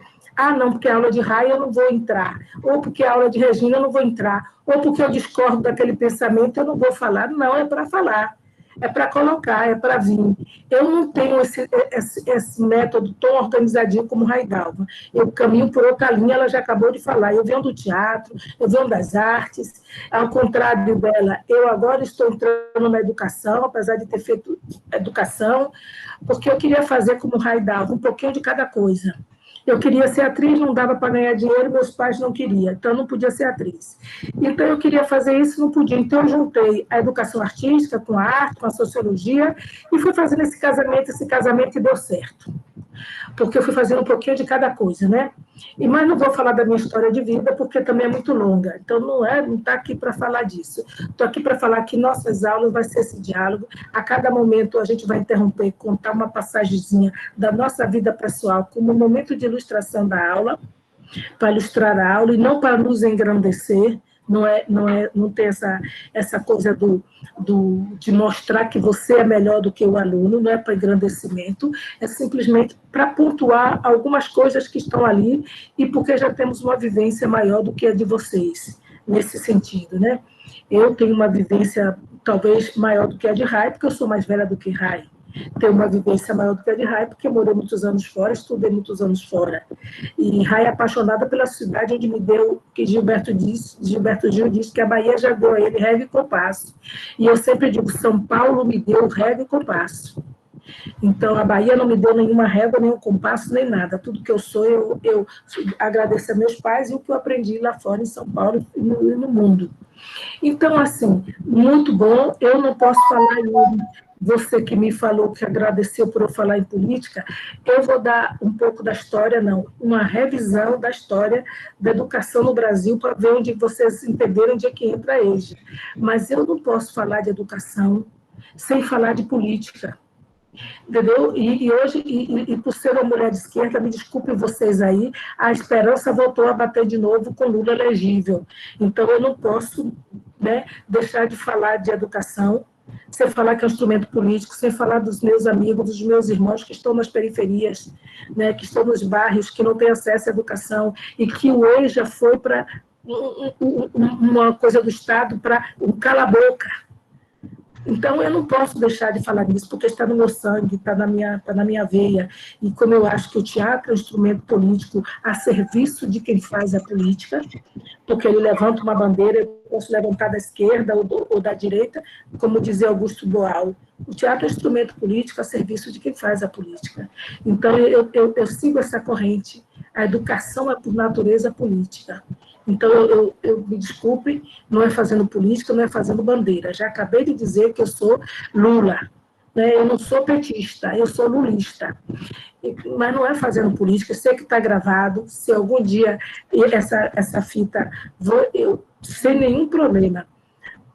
não, porque a aula de Rai eu não vou entrar, ou porque a aula de Regina eu não vou entrar, ou porque eu discordo daquele pensamento eu não vou falar. Não, é para falar. É para colocar, é para vir. Eu não tenho esse método tão organizadinho como Raigalva. Eu caminho por outra linha, ela já acabou de falar. Eu venho do teatro, eu venho das artes. Ao contrário dela, eu agora estou entrando na educação, apesar de ter feito educação, porque eu queria fazer como Raigalva, um pouquinho de cada coisa. Eu queria ser atriz, não dava para ganhar dinheiro, meus pais não queriam, então eu não podia ser atriz. Então eu queria fazer isso, não podia. Então eu juntei a educação artística com a arte, com a sociologia, e fui fazendo esse casamento e deu certo. Porque eu fui fazendo um pouquinho de cada coisa, né? Mas não vou falar da minha história de vida, porque também é muito longa. Então, não está aqui para falar disso. Estou aqui para falar que nossas aulas vai ser esse diálogo. A cada momento, a gente vai interromper, contar uma passagemzinha da nossa vida pessoal, como um momento de ilustração da aula, para ilustrar a aula, e não para nos engrandecer. Não tem essa coisa de mostrar que você é melhor do que o aluno, não é para engrandecimento, é simplesmente para pontuar algumas coisas que estão ali, e porque já temos uma vivência maior do que a de vocês, nesse sentido, né? Eu tenho uma vivência talvez maior do que a de Rai, porque eu sou mais velha do que Rai. Tenho uma vivência maior do que a de Rai, porque morei muitos anos fora, estudei muitos anos fora. E Rai é apaixonada pela cidade onde me deu, que Gilberto Gil disse que a Bahia já deu a ele régua e compasso. E eu sempre digo, São Paulo me deu régua e compasso. Então, a Bahia não me deu nenhuma régua, nenhum compasso, nem nada. Tudo que eu sou, eu agradeço a meus pais e o que eu aprendi lá fora em São Paulo e no mundo. Então, assim, muito bom. Eu não posso falar você que me falou, que agradeceu por eu falar em política, eu vou dar um pouco da história, uma revisão da história da educação no Brasil, para ver onde vocês entenderam onde é que entra a EJA. Mas eu não posso falar de educação sem falar de política. Entendeu? E hoje, por ser uma mulher de esquerda, me desculpem vocês aí, a esperança voltou a bater de novo com Lula elegível. Então, eu não posso, né, deixar de falar de educação, sem falar que é um instrumento político, sem falar dos meus amigos, dos meus irmãos que estão nas periferias, né, que estão nos bairros, que não têm acesso à educação, e que o EJA foi para uma coisa do Estado, para um cala-boca. Então, eu não posso deixar de falar nisso, porque está no meu sangue, está na minha veia. E como eu acho que o teatro é um instrumento político a serviço de quem faz a política, porque ele levanta uma bandeira, eu posso levantar da esquerda ou da direita, como dizia Augusto Boal. O teatro é um instrumento político a serviço de quem faz a política. Então, eu sigo essa corrente. A educação é, por natureza, política. Então, eu me desculpe, não é fazendo política, não é fazendo bandeira. Já acabei de dizer que eu sou Lula, né? Eu não sou petista, eu sou lulista. Mas não é fazendo política, sei que está gravado, se algum dia essa fita, sem nenhum problema.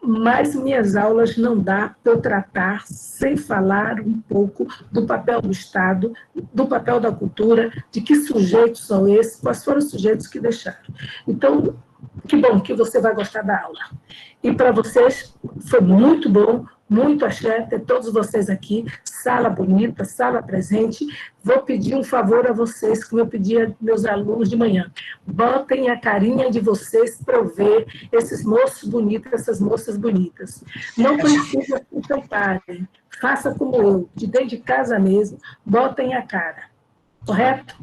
Mas minhas aulas não dá para eu tratar sem falar um pouco do papel do Estado, do papel da cultura, de que sujeitos são esses, quais foram os sujeitos que deixaram. Então, que bom que você vai gostar da aula. E para vocês, foi muito bom, muito axé ter todos vocês aqui, sala bonita, sala presente. Vou pedir um favor a vocês, como eu pedi a meus alunos de manhã. Botem a carinha de vocês para eu ver esses moços bonitos, essas moças bonitas. Não precisa se encantarem. Faça como eu, de dentro de casa mesmo, botem a cara. Correto?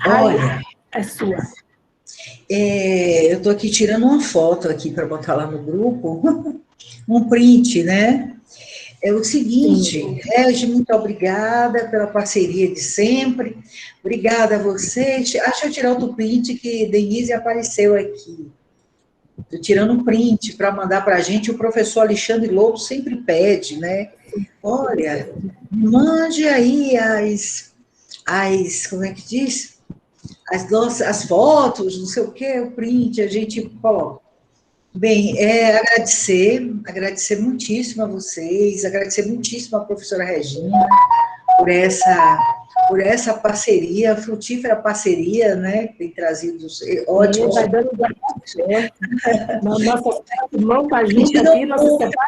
Olha, é sua. Eu estou aqui tirando uma foto aqui para botar lá no grupo, um print, né? É o seguinte, Regi, muito obrigada pela parceria de sempre, obrigada a vocês. Deixa eu tirar outro print que Denise apareceu aqui. Estou tirando um print para mandar para a gente, o professor Alexandre Lobo sempre pede, né? Olha, mande aí como é que diz? As fotos, não sei o que, o print, a gente coloca. Bem, agradecer muitíssimo a vocês, agradecer muitíssimo a professora Regina por essa parceria, frutífera parceria, né, que tem trazido ótimos... Vai dando certo. Nossa irmã com a gente aqui,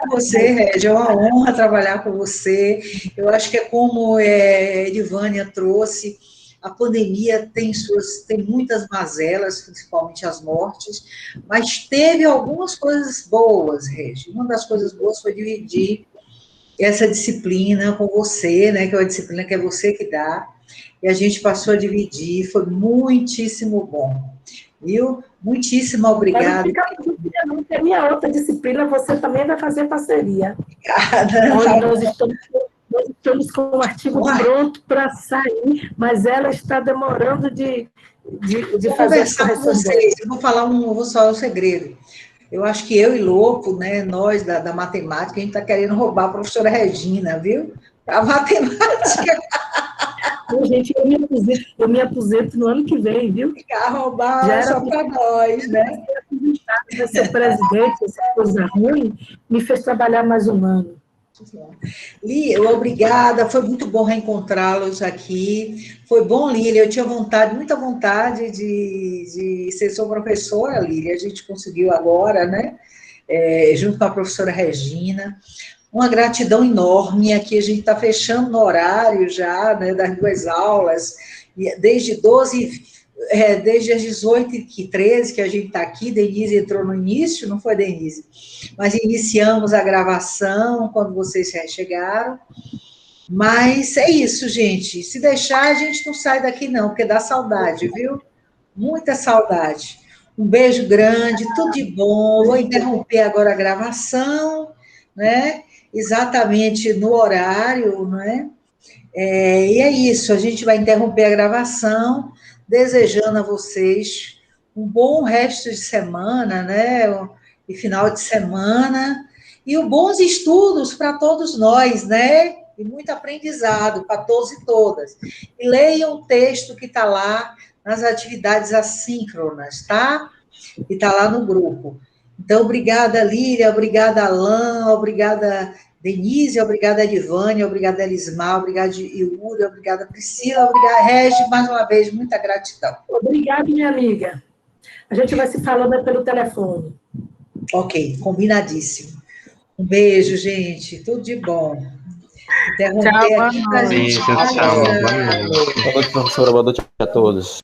você, Regi, é uma honra trabalhar com você. Eu acho que é como Edivânia trouxe, a pandemia tem muitas mazelas, principalmente as mortes, mas teve algumas coisas boas, Regi. Uma das coisas boas foi dividir essa disciplina com você, né, que é uma disciplina que é você que dá, e a gente passou a dividir, foi muitíssimo bom, viu? Muitíssimo obrigada. Não tem minha outra disciplina, você também vai fazer parceria. Obrigada. Nós estamos com o artigo pronto para sair, mas ela está demorando de fazer as correções. Eu vou falar um segredo. Eu acho que eu e Lopo, né, nós da matemática, a gente está querendo roubar a professora Regina, viu? A matemática. Gente, eu me aposento no ano que vem, viu? Ficar roubar só para nós, né? Ser presidente, essa coisa ruim, me fez trabalhar mais um ano. Lília, obrigada, foi muito bom reencontrá-los aqui, foi bom, Lília, eu tinha muita vontade de ser sua professora, Lília, a gente conseguiu agora, né, junto com a professora Regina, uma gratidão enorme, aqui a gente está fechando no horário já, né, das 2 aulas, desde as 18h13 que a gente está aqui, Denise entrou no início, não foi, Denise? Mas iniciamos a gravação quando vocês chegaram. Mas é isso, gente. Se deixar, a gente não sai daqui, não, porque dá saudade, viu? Muita saudade. Um beijo grande, tudo de bom. Vou interromper agora a gravação, né? Exatamente no horário, né? E é isso, a gente vai interromper a gravação, desejando a vocês um bom resto de semana, né? E final de semana, e bons estudos para todos nós, né? E muito aprendizado para todos e todas. E leiam o texto que está lá nas atividades assíncronas, tá? E está lá no grupo. Então, obrigada, Lília, obrigada, Alain, obrigada, Denise, obrigada, Edivânia, obrigada, Elismar, obrigada, Yuri, obrigada, Priscila, obrigada, Regi, mais uma vez, muita gratidão. Obrigada, minha amiga. A gente vai se falando pelo telefone. Ok, combinadíssimo. Um beijo, gente, tudo de bom. Interromper aqui para a gente... Boa noite, professora, boa noite a todos.